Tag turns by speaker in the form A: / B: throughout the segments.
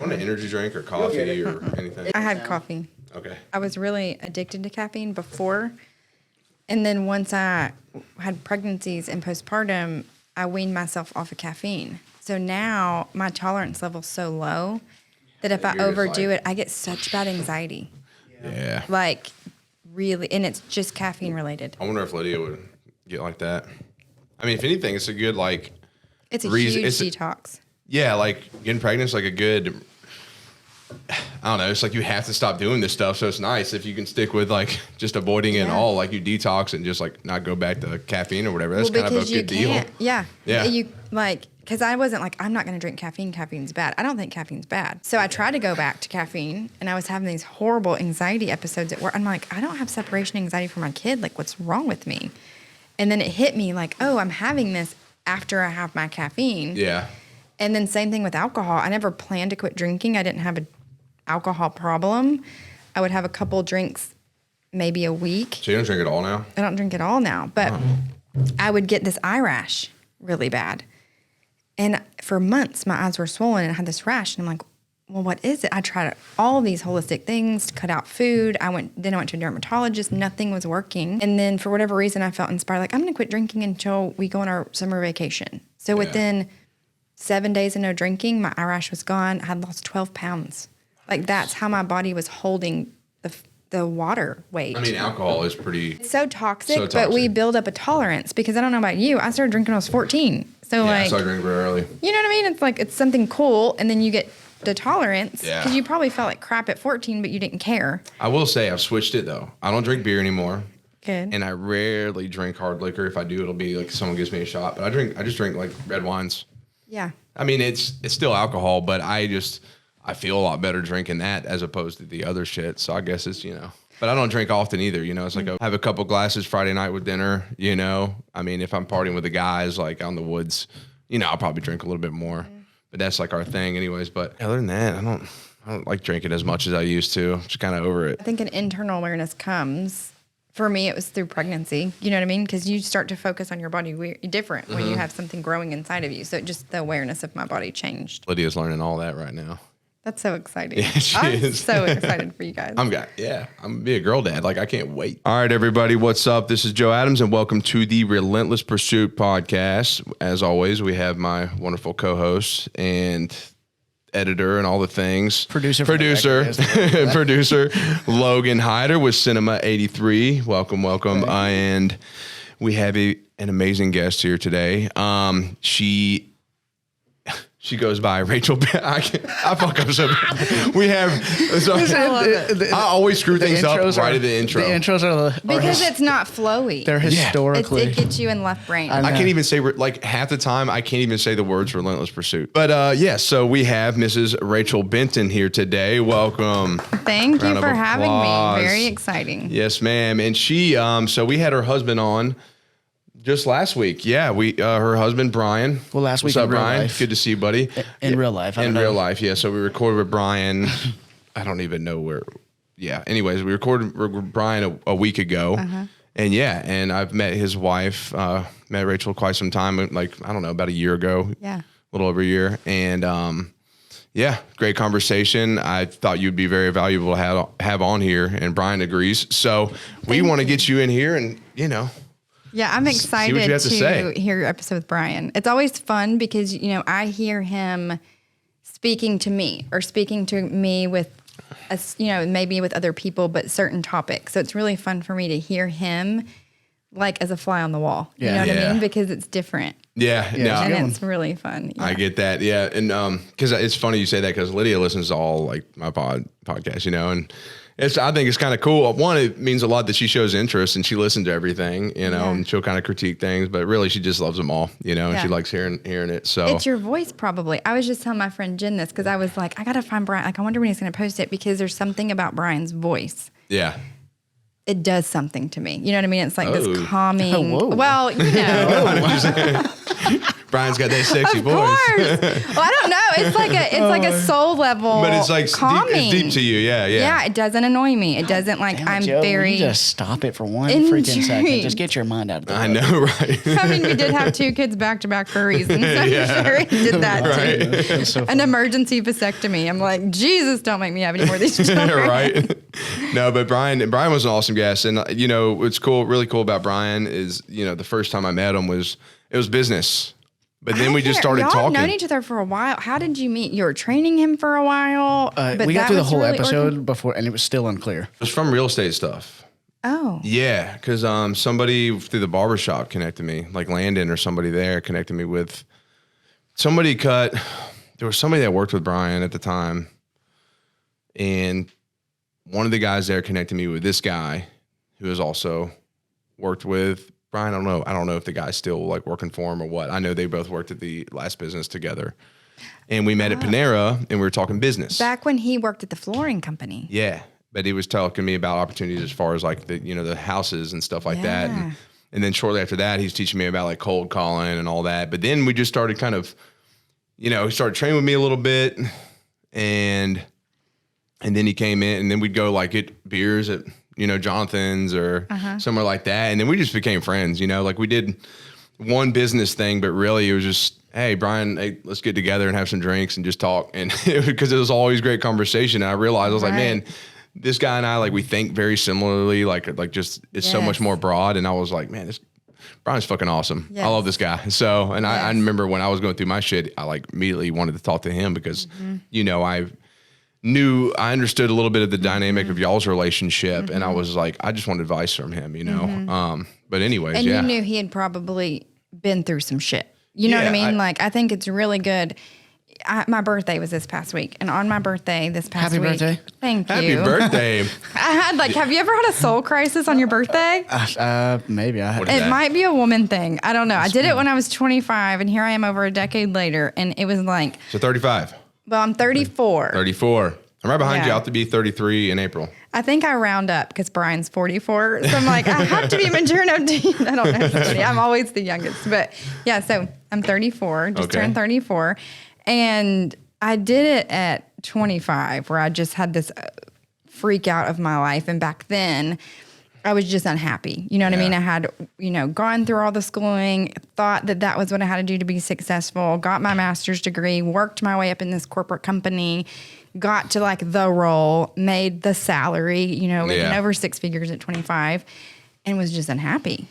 A: On an energy drink or coffee or anything?
B: I had coffee.
A: Okay.
B: I was really addicted to caffeine before. And then once I had pregnancies and postpartum, I weaned myself off of caffeine. So now my tolerance level's so low that if I overdo it, I get such bad anxiety.
A: Yeah.
B: Like, really. And it's just caffeine related.
A: I wonder if Lydia would get like that. I mean, if anything, it's a good, like...
B: It's a huge detox.
A: Yeah, like, getting pregnant is like a good... I don't know. It's like you have to stop doing this stuff. So it's nice if you can stick with like just avoiding it all, like you detox and just like not go back to caffeine or whatever. That's kind of a good deal.
B: Yeah.
A: Yeah.
B: You like, because I wasn't like, I'm not going to drink caffeine. Caffeine's bad. I don't think caffeine's bad. So I tried to go back to caffeine and I was having these horrible anxiety episodes at work. I'm like, I don't have separation anxiety for my kid. Like, what's wrong with me? And then it hit me like, oh, I'm having this after I have my caffeine.
A: Yeah.
B: And then same thing with alcohol. I never planned to quit drinking. I didn't have an alcohol problem. I would have a couple drinks maybe a week.
A: So you don't drink at all now?
B: I don't drink at all now. But I would get this eye rash really bad. And for months, my eyes were swollen and I had this rash. And I'm like, well, what is it? I tried all these holistic things to cut out food. I went to a dermatologist. Nothing was working. And then for whatever reason, I felt inspired. Like, I'm going to quit drinking until we go on our summer vacation. So within 7 days of no drinking, my eye rash was gone. I had lost 12 pounds. Like, that's how my body was holding the water weight.
A: I mean, alcohol is pretty...
B: It's so toxic, but we build up a tolerance because I don't know about you. I started drinking when I was 14. So,
A: I started drinking very early.
B: You know what I mean? It's like, it's something cool, and then you get the tolerance.
A: Yeah.
B: Because you probably felt like crap at 14, but you didn't care.
A: I will say I've switched it, though. I don't drink beer anymore.
B: Good.
A: And I rarely drink hard liquor. If I do, it'll be like someone gives me a shot. But I just drink like red wines.
B: Yeah.
A: I mean, it's still alcohol, but I feel a lot better drinking that as opposed to the other shit. So I guess it's, but I don't drink often either. It's like I have a couple glasses Friday night with dinner, I mean, if I'm partying with the guys like out in the woods, I'll probably drink a little bit more, but that's like our thing anyways. But other than that, I don't like drinking as much as I used to. I'm just kind of over it.
B: I think an internal awareness comes. For me, it was through pregnancy. You know what I mean? Because you start to focus on your body different when you have something growing inside of you. So just the awareness of my body changed.
A: Lydia's learning all that right now.
B: That's so exciting.
A: Yeah, she is.
B: So excited for you guys.
A: I'm gonna be a girl dad. Like, I can't wait. All right, everybody, what's up? This is Joe Adams, and welcome to the Relentless Pursuit podcast. As always, we have my wonderful co-host and editor and all the things. Producer Logan Hyder with Cinema 83. Welcome. And we have an amazing guest here today. She goes by Rachel. I fuck up so bad. We have. I always screw things up right at the intro.
C: The intros are
B: because it's not flowy.
C: They're historically.
B: It gets you in left brain.
A: I can't even say, like, half the time I can't even say the words Relentless Pursuit. But so we have Mrs. Rachel Benton here today. Welcome.
B: Thank you for having me. Very exciting.
A: Yes, ma'am. And she, so we had her husband on just last week. Yeah, her husband, Brian.
C: Well, last week.
A: What's up, Brian? Life. Good to see you, buddy.
C: In real life.
A: Real life, yeah. So we recorded with Brian. I don't even know where. Yeah. Anyways, we recorded with Brian a week ago. And and I've met his wife, met Rachel quite some time, like, I don't know, about a year ago.
B: Yeah.
A: A little over a year. And great conversation. I thought you'd be very valuable to have on here, and Brian agrees. So we want to get you in here and,
B: Yeah, I'm excited to hear your episode with Brian. It's always fun because, I hear him speaking to me or speaking to me with, maybe with other people, but certain topics. So it's really fun for me to hear him like as a fly on the wall. You know what I mean? Because it's different.
A: Yeah.
B: And it's really fun. Yeah.
A: I get that. Yeah. And because it's funny you say that because Lydia listens to all like my podcast, and I think it's kind of cool. One, it means a lot that she shows interest and she listens to everything, and she'll kind of critique things, but really she just loves them all, and she likes hearing it. So
B: it's your voice probably. I was just telling my friend Jen this because I was like, I got to find Brian. Like, I wonder when he's going to post it because there's something about Brian's voice.
A: Yeah.
B: It does something to me. You know what I mean? It's like this calming.
C: Whoa.
B: Well,
A: Brian's got that sexy
B: Of
A: voice.
B: course. Well, I don't know. It's like a soul level.
A: But it's like
B: calming.
A: it's deep to you. Yeah.
B: Yeah, it doesn't annoy me. It doesn't like
C: Damn it,
B: I'm
C: Joe, will
B: very.
C: you just stop it for one freaking second.
B: intrigued.
C: Just get your mind out of the
A: I
C: way.
A: know, right?
B: I mean, we did have 2 kids back to back for a reason. So I'm sure he did that too.
C: That's so
B: An
C: funny.
B: emergency vasectomy. I'm like, Jesus, don't make me have any more of these children.
A: Right? No, but Brian was an awesome guest. And, you know, what's really cool about Brian is, you know, the first time I met him was business. But then we just started
B: y'all
A: talking.
B: Y'all known each other for a while. How did you meet? You were training him for a while.
C: We got through the whole
B: really
C: episode before, and it was still unclear.
A: It was from real estate stuff.
B: Oh.
A: Yeah, because somebody through the barbershop connected me, like Landon or somebody there connected me with somebody there was somebody that worked with Brian at the time. And one of the guys there connected me with this guy who has also worked with Brian. I don't know if the guy's still like working for him or what. I know they both worked at the last business together. And we met at Panera and we were talking business.
B: Back when he worked at the flooring company.
A: Yeah. But he was talking to me about opportunities as far as like the houses and stuff like that.
B: Yeah.
A: And then shortly after that, he's teaching me about like cold calling and all that. But then we just started kind of, he started training with me a little bit and then he came in and then we'd go like get beers at, Jonathan's or somewhere like that. And then we just became friends, like we did one business thing, but really it was just, hey, Brian, hey, let's get together and have some drinks and just talk. And because it was always great conversation. And I realized, I was like, man, this guy and I, like, we think very similarly, like just, it's so much more broad. And I was like, man, Brian's fucking awesome. Yes. I love this guy. So, and I remember when I was going through my shit, I like immediately wanted to talk to him because, I understood a little bit of the dynamic of y'all's relationship. And I was like, I just want advice from him, but anyways,
B: and you knew he had probably been through some shit. You know what I mean? I think it's really good. My birthday was this past week, and on my birthday this past week.
C: Happy birthday.
B: Thank you.
A: Happy birthday.
B: I had have you ever had a soul crisis on your birthday?
C: Maybe I had.
B: It might be a woman thing. I don't know. I did it when I was 25, and here I am over a decade later, and it was like.
A: So 35.
B: Well, I'm 34.
A: 34. I'm right behind you. I'll have to be 33 in April.
B: I think I round up because Brian's 44. So I'm like, I have to be mature enough to, I don't know. It's funny. I'm always the youngest. But yeah, so I'm 34, just turned 34. And I did it at 25 where I just had this freak out of my life. And back then, I was just unhappy. You know what I mean? I had, gone through all the schooling, thought that was what I had to do to be successful, got my master's degree, worked my way up in this corporate company, got to the role, made the salary, making over 6 figures at 25 and was just unhappy,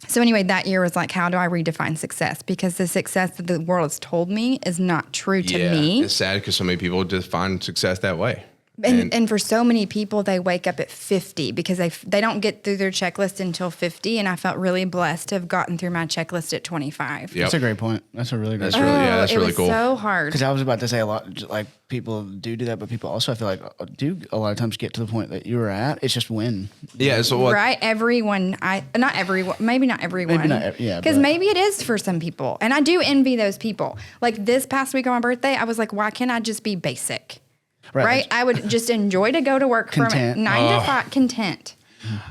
B: So anyway, that year was how do I redefine success? Because the success that the world has told me is not true to me.
A: It's sad because so many people define success that way.
B: And for so many people, they wake up at 50 because they don't get through their checklist until 50. And I felt really blessed to have gotten through my checklist at 25.
A: Yep.
C: That's a great point. That's a really good point.
A: That's really cool.
B: It was so hard.
C: Because I was about to say a lot, people do that, but people also, I feel do a lot of times get to the point that you were at. It's just when.
A: Yeah. So what?
B: Right. Everyone. Not everyone. Maybe not everyone.
C: Maybe not. Yeah.
B: Because maybe it is for some people, and I do envy those people. This past week on my birthday, I was like, why can't I just be basic? Right. I would just enjoy to go to work from 9 to 5, content.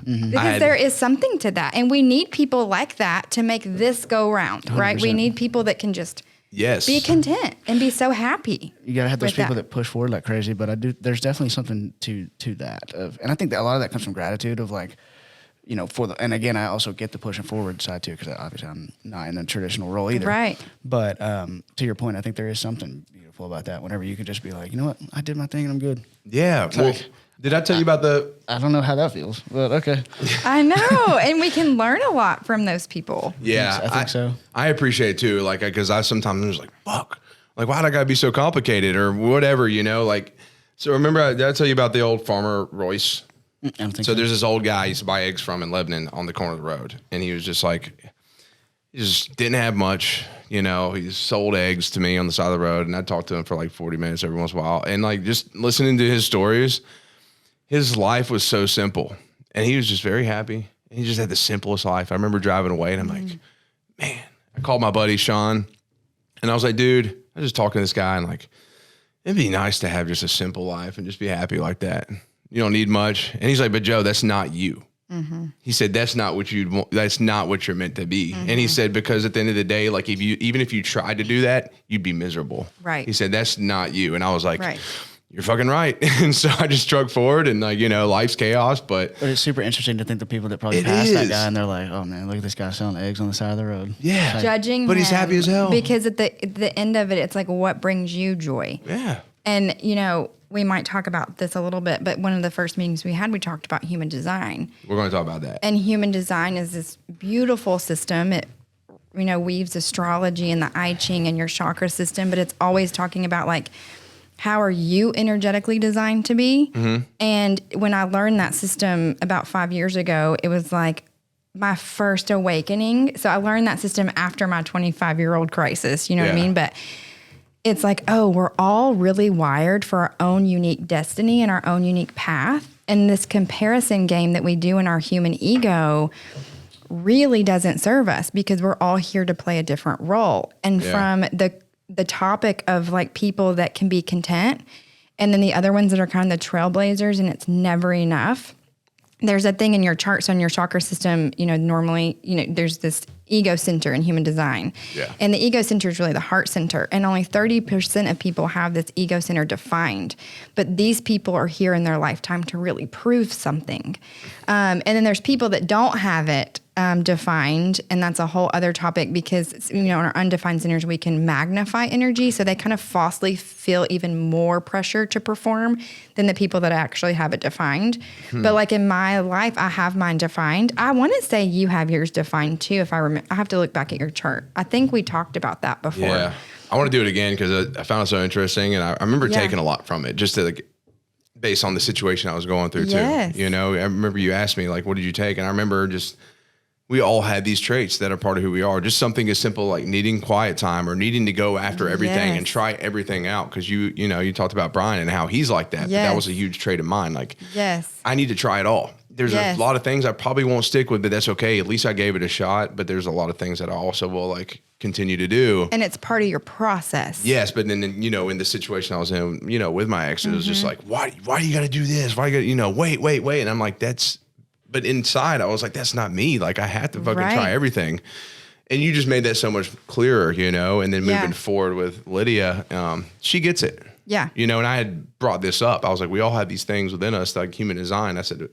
B: Mm-hmm. Because there is something to that. And we need people like that to make this go round, 100%. Right? We need people that can just be content and be so happy.
C: You got to have those people that push forward like crazy. But there's definitely something to that. And I think that a lot of that comes from gratitude of and again, I also get the pushing forward side too, because obviously I'm not in a traditional role either.
B: Right.
C: But to your point, I think there is something beautiful about that. Whenever you can just be like, you know what, I did my thing and I'm good.
A: Yeah. Well, did I tell you about
C: I don't know how that feels, but okay.
B: I know, and we can learn a lot from those people.
A: Yeah,
C: I think so.
A: I appreciate it too, because I sometimes was like, fuck, why'd I gotta be so complicated or whatever, So remember, did I tell you about the old farmer Royce?
C: I don't think
A: so. There's this old guy I used to buy eggs from in Lebanon on the corner of the road, and he was just he just didn't have much. He sold eggs to me on the side of the road, and I talked to him for 40 minutes every once in a while. And just listening to his stories, his life was so simple, and he was just very happy. And he just had the simplest life. I remember driving away, and I'm like, man, I called my buddy Sean, and I was like, dude, I was just talking to this guy, and it'd be nice to have just a simple life and just be happy like that. You don't need much. And he's like, but Joe, that's not you. He said, that's not what that's not what you're meant to be. And he said, because at the end of the day, like even if you tried to do that, you'd be miserable.
B: Right.
A: He said, that's not you. And I was like,
B: Right.
A: you're fucking right. And so I just struck forward and like, life's chaos, but
C: it's super interesting to think the people that probably passed that guy and they're like, oh man, look at this guy selling eggs on the side of the road.
A: yeah.
C: Like,
B: Judging
A: But he's
B: him
A: happy as hell.
B: because at the end of it, it's like, what brings you joy?
A: Yeah.
B: And, we might talk about this a little bit, but one of the first meetings we had, we talked about human design.
A: We're going to talk about that.
B: And human design is this beautiful system. It, weaves astrology and the I Ching and your chakra system, but it's always talking about like, how are you energetically designed to be? Mm-hmm. And when I learned that system about 5 years ago, it was like my first awakening. So I learned that system after my 25-year-old crisis, you know what I mean? But it's like, oh, we're all really wired for our own unique destiny and our own unique path. And this comparison game that we do in our human ego really doesn't serve us because we're all here to play a different role. And from the topic of like people that can be content and then the other ones that are kind of the trailblazers and it's never enough. There's a thing in your charts on your chakra system, normally, there's this ego center in human design.
A: Yeah.
B: And the ego center is really the heart center. And only 30% of people have this ego center defined. But these people are here in their lifetime to really prove something. And then there's people that don't have it defined. And that's a whole other topic because, in our undefined centers, we can magnify energy. So they kind of falsely feel even more pressure to perform than the people that actually have it defined. But like in my life, I have mine defined. I want to say you have yours defined too, if I remember. I have to look back at your chart. I think we talked about that before.
A: Yeah. I want to do it again because I found it so interesting. And I remember taking a lot from it just to like, based on the situation I was going through too.
B: Yes.
A: I remember you asked me like, what did you take? And I remember we all had these traits that are part of who we are. Just something as simple like needing quiet time or needing to go after everything and try everything out. Cause you talked about Brian and how he's like that. But that was a huge trait of mine. Like, I need to try it all. There's a lot of things I probably won't stick with, but that's okay. At least I gave it a shot. But there's a lot of things that I also will like continue to do.
B: And it's part of your process.
A: Yes. But then, in the situation I was in, with my ex, it was just like, why do you got to do this? Why you got to, wait. And I'm like, but inside I was like, that's not me. Like I have to fucking try everything. And you just made that so much clearer, and then moving forward with Lydia, she gets it.
B: Yeah.
A: And I had brought this up. I was like, we all have these things within us, like human design. I said,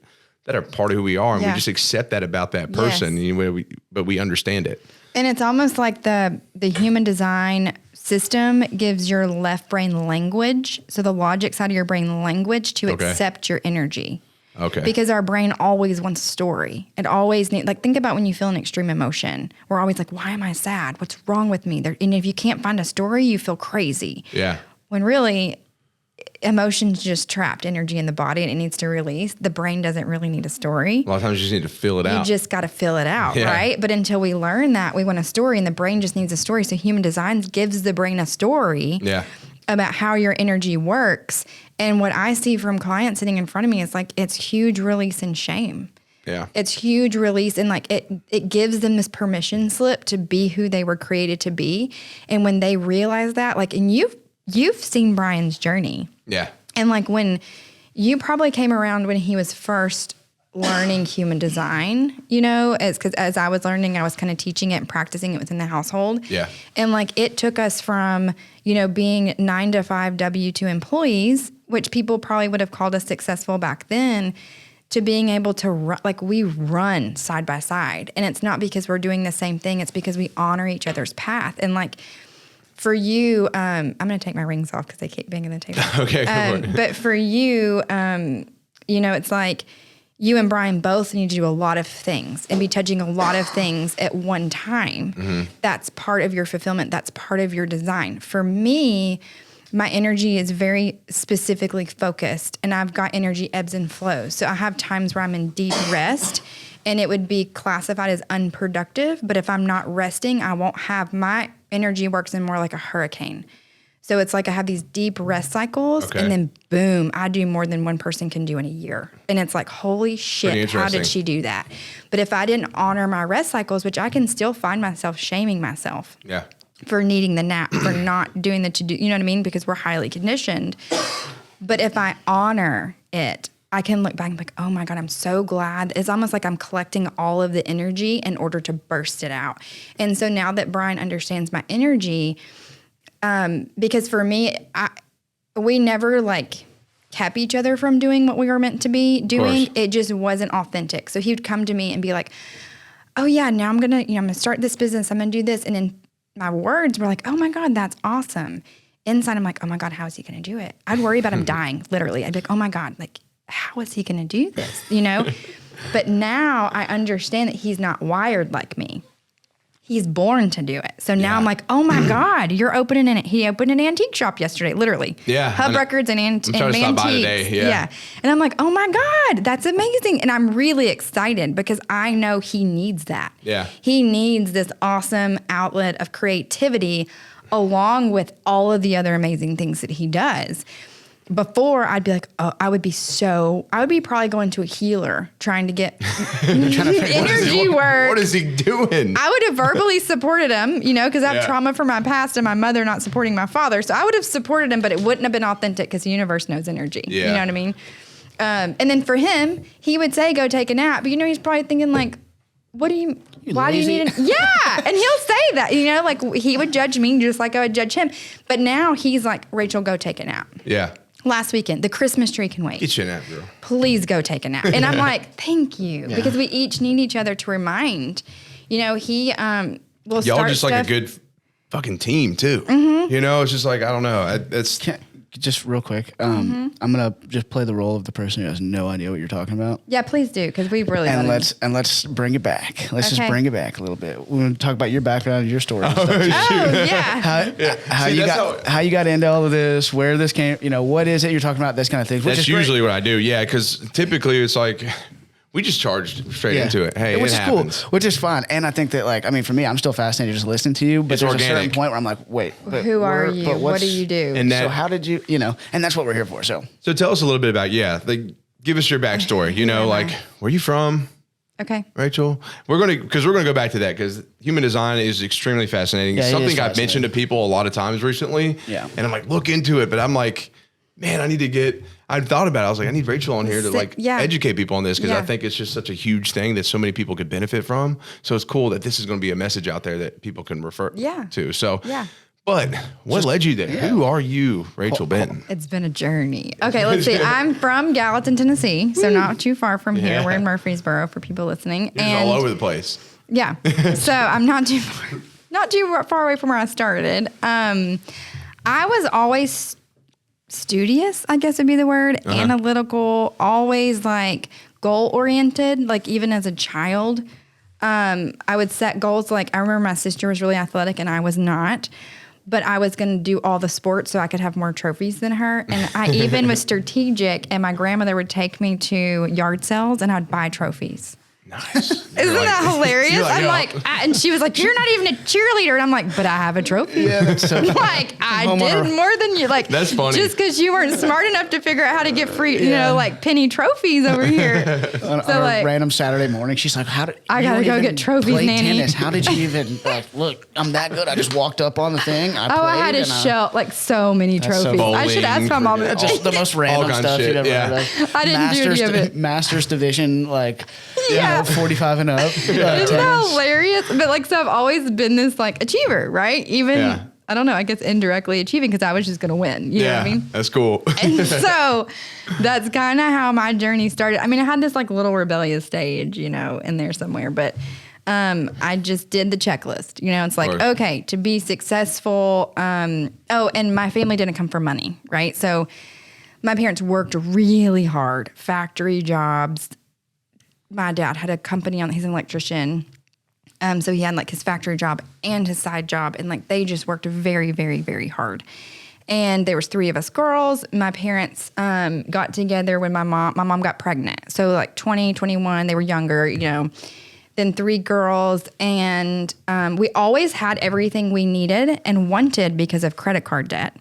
A: that are part of who we are. And we just accept that about that person, but we understand it.
B: And it's almost like the human design system gives your left brain language. So the logic side of your brain language to accept your energy.
A: Okay.
B: Because our brain always wants a story. It always needs, like, think about when you feel an extreme emotion. We're always like, why am I sad? What's wrong with me? And if you can't find a story, you feel crazy.
A: Yeah.
B: When really, emotion's just trapped energy in the body and it needs to release. The brain doesn't really need a story.
A: A lot of times you just need to fill it out.
B: You just got to fill it out, right? But until we learn that, we want a story and the brain just needs a story. So human design gives the brain a story about how your energy works. And what I see from clients sitting in front of me is like, it's huge release and shame.
A: Yeah.
B: It's huge release. And like, it gives them this permission slip to be who they were created to be. And when they realize that, like, and you've seen Brian's journey.
A: Yeah.
B: And like when you probably came around when he was first learning human design, as I was learning, I was kind of teaching it and practicing it within the household.
A: Yeah.
B: And like it took us from, being 9 to 5 W-2 employees, which people probably would have called us successful back then, to being able to run, like we run side by side. And it's not because we're doing the same thing. It's because we honor each other's path. And like, for you, I'm going to take my rings off because they keep banging the table.
A: Okay.
B: But for you, it's like you and Brian both need to do a lot of things and be touching a lot of things at one time. Mm-hmm. That's part of your fulfillment. That's part of your design. For me, my energy is very specifically focused and I've got energy ebbs and flows. So I have times where I'm in deep rest and it would be classified as unproductive. But if I'm not resting, I won't have my energy works in more like a hurricane. So it's like I have these deep rest cycles and then boom, I do more than one person can do in a year. And it's like, holy shit, how did she do that? But if I didn't honor my rest cycles, which I can still find myself shaming myself for needing the nap, for not doing the to-do, you know what I mean? Because we're highly conditioned. But if I honor it, I can look back and be like, oh my God, I'm so glad. It's almost like I'm collecting all of the energy in order to burst it out. And so now that Brian understands my energy, because for me, we never like kept each other from doing what we were meant to be doing. It just wasn't authentic. So he would come to me and be like, oh yeah, now I'm gonna start this business. I'm gonna do this. And then my words were like, oh my God, that's awesome. Inside, I'm like, oh my God, how is he gonna do it? I'd worry about him dying, literally. I'd be like, oh my God, like, how is he going to do this? But now I understand that he's not wired like me. He's born to do it. So now I'm like, oh my God, he opened an antique shop yesterday, literally.
A: Yeah.
B: Hub Records and antiques.
A: I'm trying to stop by today. Yeah.
B: And I'm like, oh my God, that's amazing. And I'm really excited because I know he needs that.
A: Yeah.
B: He needs this awesome outlet of creativity along with all of the other amazing things that he does. Before, I'd be like, oh, I would be probably going to a healer trying to get energy work.
A: What is he doing?
B: I would have verbally supported him, because I have trauma from my past and my mother not supporting my father. So I would have supported him, but it wouldn't have been authentic because the universe knows energy.
A: Yeah.
B: You know what I mean? And then for him, he would say, go take a nap. But, he's probably thinking like, why do you need yeah. And he'll say that, like he would judge me just like I would judge him. But now he's like, Rachel, go take a nap.
A: Yeah.
B: Last weekend, the Christmas tree can wait.
A: Get your nap, girl.
B: Please go take a nap. And I'm like, thank you. Yeah. Because we each need each other to remind. He will start
A: Y'all just
B: stuff.
A: like a good fucking team, too. Mm-hmm. It's just like, I don't know.
C: Just real quick, I'm gonna just play the role of the person who has no idea what you're talking about.
B: Yeah, please do, because we really
C: let's bring it back. Let's just bring it back a little bit. We're gonna talk about your background and your story.
B: Yeah.
C: How you got into all of this? Where this came? What is it you're talking about? This kind of thing.
A: That's usually what I do. Yeah, because typically it's like. We just charged straight into it. Hey,
C: which
A: it happens.
C: Cool, which is fun. And I think that, for me, I'm still fascinated just listening to you. But
A: it's
C: there's
A: organic.
C: a certain point where I'm like, wait.
B: Who are you? What do you do?
A: And
C: so how did you, and that's what we're here for. So
A: tell us a little bit about, give us your backstory. Like, where are you from?
B: Okay.
A: Rachel, we're going to go back to that because human design is extremely fascinating.
C: Yeah,
A: something I've mentioned to people a lot of times recently.
C: Yeah.
A: And I'm like, look into it. But I'm like, man, I thought about it. I was like, I need Rachel on here to educate people on this because I think it's just such a huge thing that so many people could benefit from. So it's cool that this is going to be a message out there that people can refer to. So, but what led you there? Yeah. Who are you, Rachel Benton?
B: It's been a journey. Okay, let's see. I'm from Gallatin, Tennessee, so not too far from here. We're in Murfreesboro for people listening.
A: It's all over the place.
B: Yeah. So I'm not too far away from where I started. I was always studious, I guess would be the word, analytical, always like goal oriented, like even as a child. I would set goals. Like I remember my sister was really athletic and I was not, but I was going to do all the sports so I could have more trophies than her. And I even was strategic and my grandmother would take me to yard sales and I'd buy trophies.
A: Nice.
B: Isn't that hilarious? And she was like, you're not even a cheerleader. And I'm like, but I have a trophy.
C: Yeah, that's so
B: like, I did more than you. Like,
A: that's funny.
B: Just because you weren't smart enough to figure out how to get free, penny trophies over here.
C: on a random Saturday morning, she's like, I
B: gotta go get trophies,
C: play
B: Nanny.
C: Tennis. How did you even, look, I'm that good. I just walked up on the thing.
B: I had a shelf, so many trophies. I should ask my mom.
C: Just the most random stuff you've ever heard of.
B: I didn't do any of it.
C: Masters division, 45 and up.
B: Isn't that hilarious? But so I've always been this achiever, right? Even I don't know, I guess indirectly achieving because I was just gonna win. You know what I mean?
A: That's cool.
B: And so that's kind of how my journey started. I mean, I had this little rebellious stage, in there somewhere, but I just did the checklist. It's like, okay, to be successful. And my family didn't come from money, right? So my parents worked really hard, factory jobs. My dad had a company he's an electrician. So he had his factory job and his side job. And they just worked very, very, very hard. And there was 3 of us girls. My parents got together when my mom got pregnant. So 20, 21, they were younger, Then 3 girls. And we always had everything we needed and wanted because of credit card debt.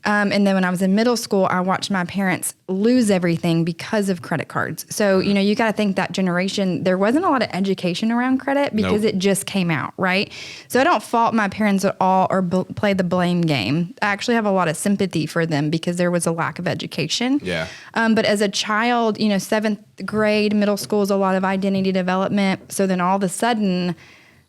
B: And then when I was in middle school, I watched my parents lose everything because of credit cards. So, you got to think that generation, there wasn't a lot of education around credit because it just came out, right? So I don't fault my parents at all or play the blame game. I actually have a lot of sympathy for them because there was a lack of education.
A: Yeah.
B: But as a child, 7th grade, middle school is a lot of identity development. So then all of a sudden,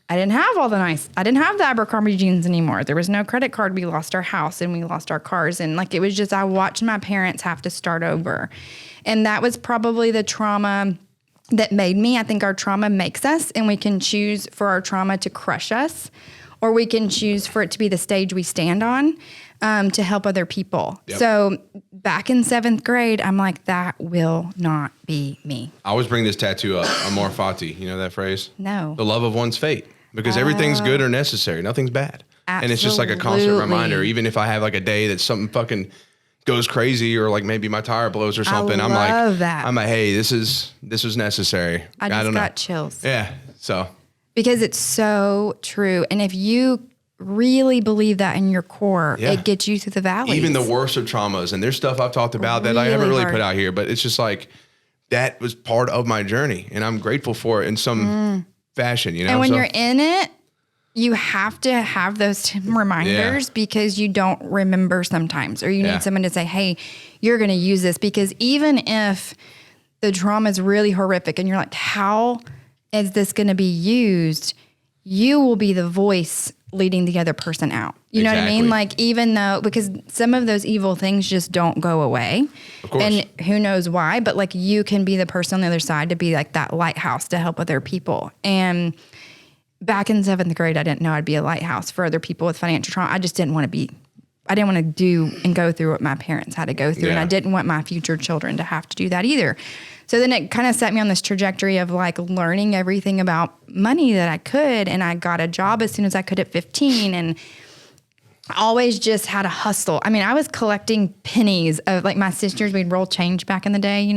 B: I didn't have the Abercrombie jeans anymore. There was no credit card. We lost our house and we lost our cars. And it was just, I watched my parents have to start over. And that was probably the trauma that made me. I think our trauma makes us, and we can choose for our trauma to crush us, or we can choose for it to be the stage we stand on to help other people. Yep. So back in 7th grade, I'm like, that will not be me.
A: I always bring this tattoo up, amor fati. You know that phrase?
B: No.
A: The love of one's fate. Because everything's good or necessary. Nothing's bad.
B: Absolutely.
A: And it's just like a constant reminder. Even if I have a day that something fucking goes crazy, or maybe my tire blows or something, I'm like, hey, this was necessary.
B: I just got chills.
A: Yeah. So.
B: Because it's so true. And if you really believe that in your core, it gets you through the valleys.
A: Even the worst of traumas. And there's stuff I've talked about that I haven't really put out here, but it's just that was part of my journey. And I'm grateful for it in some fashion,
B: And when you're in it, you have to have those reminders because you don't remember sometimes, or you need someone to say, hey, you're going to use this. Because even if the trauma is really horrific and you're like, how is this going to be used? You will be the voice leading the other person out. You know what I mean? Even though, because some of those evil things just don't go away.
A: Of course.
B: And who knows why, but you can be the person on the other side to be that lighthouse to help other people. And back in 7th grade, I didn't know I'd be a lighthouse for other people with financial trauma. I just didn't want to do and go through what my parents had to go through. And I didn't want my future children to have to do that either. So then it kind of set me on this trajectory of learning everything about money that I could. And I got a job as soon as I could at 15, and always just had a hustle. I mean, I was collecting pennies of my sisters. We'd roll change back in the day,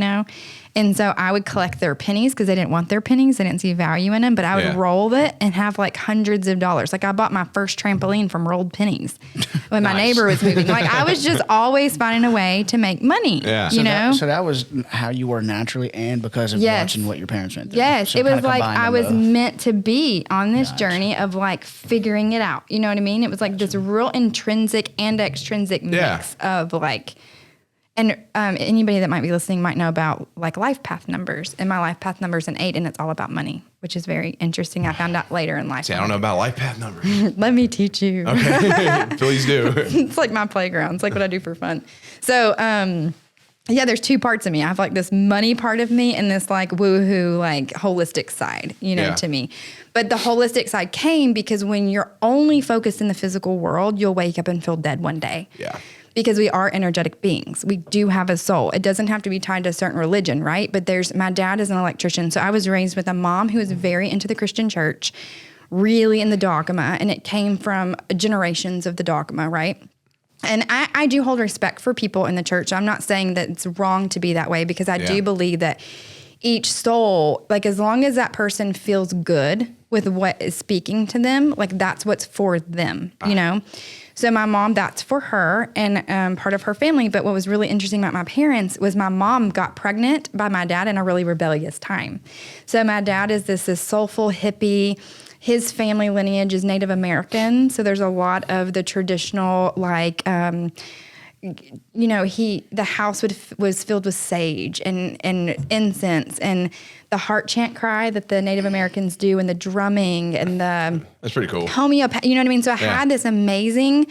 B: And so I would collect their pennies because they didn't want their pennies. They didn't see value in them, but I would roll it and have hundreds of dollars. I bought my first trampoline from rolled pennies when my neighbor was moving. I was just always finding a way to make money,
C: So that was how you were naturally, and because of watching what your parents went through.
B: Yes.
C: So
B: it was I was meant to be on this journey of figuring it out. You know what I mean? It was this real intrinsic and extrinsic mix of and anybody that might be listening might know about life path numbers. And my life path number is an 8, and it's all about money, which is very interesting. I found out later in life.
A: See, I don't know about life path numbers.
B: Let me teach you.
A: Okay, please do.
B: It's my playground. It's what I do for fun. So, there's 2 parts of me. I have this money part of me and this woohoo, holistic side, to me. But the holistic side came because when you're only focused in the physical world, you'll wake up and feel dead one day.
A: Yeah.
B: Because we are energetic beings. We do have a soul. It doesn't have to be tied to a certain religion, right? But my dad is an electrician. So I was raised with a mom who was very into the Christian church, really in the dogma. And it came from generations of the dogma, right? And I do hold respect for people in the church. I'm not saying that it's wrong to be that way, because I do believe that each soul, as long as that person feels good with what is speaking to them, that's what's for them, So my mom, that's for her and part of her family. But what was really interesting about my parents was my mom got pregnant by my dad in a really rebellious time. So my dad is this soulful hippie. His family lineage is Native American. So there's a lot of the traditional, the house was filled with sage and incense and the heart chant cry that the Native Americans do, and the drumming and the
A: that's pretty cool
B: homeopathy. You know what I mean? So I had this amazing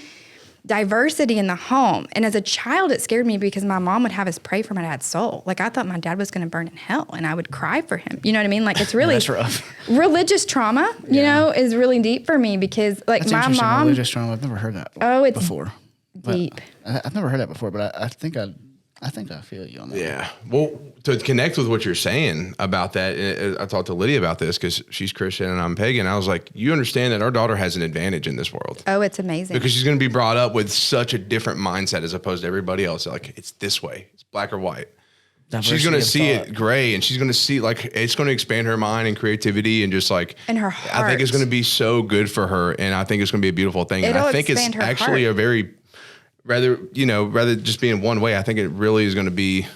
B: diversity in the home. And as a child, it scared me because my mom would have us pray for my dad's soul. I thought my dad was going to burn in hell, and I would cry for him. You know what I mean? It's really
C: that's rough.
B: Religious trauma, you know, is really deep for me because
C: that's
B: my mom.
C: Religious trauma. I've never heard that.
B: It's
C: before.
B: Deep.
C: I've never heard that before, but I think I feel you on that.
A: Yeah. Well, to connect with what you're saying about that, I talked to Lydia about this because she's Christian and I'm pagan. I was like, you understand that our daughter has an advantage in this world.
B: Oh, it's amazing.
A: Because she's going to be brought up with such a different mindset as opposed to everybody else. It's this way. It's black or white. She's going to see it gray, and she's going to see it's going to expand her mind and creativity and just
B: and her heart.
A: I think it's going to be so good for her, and I think it's going to be a beautiful thing. And I think it's actually a very rather just being one way, I think it really is going to be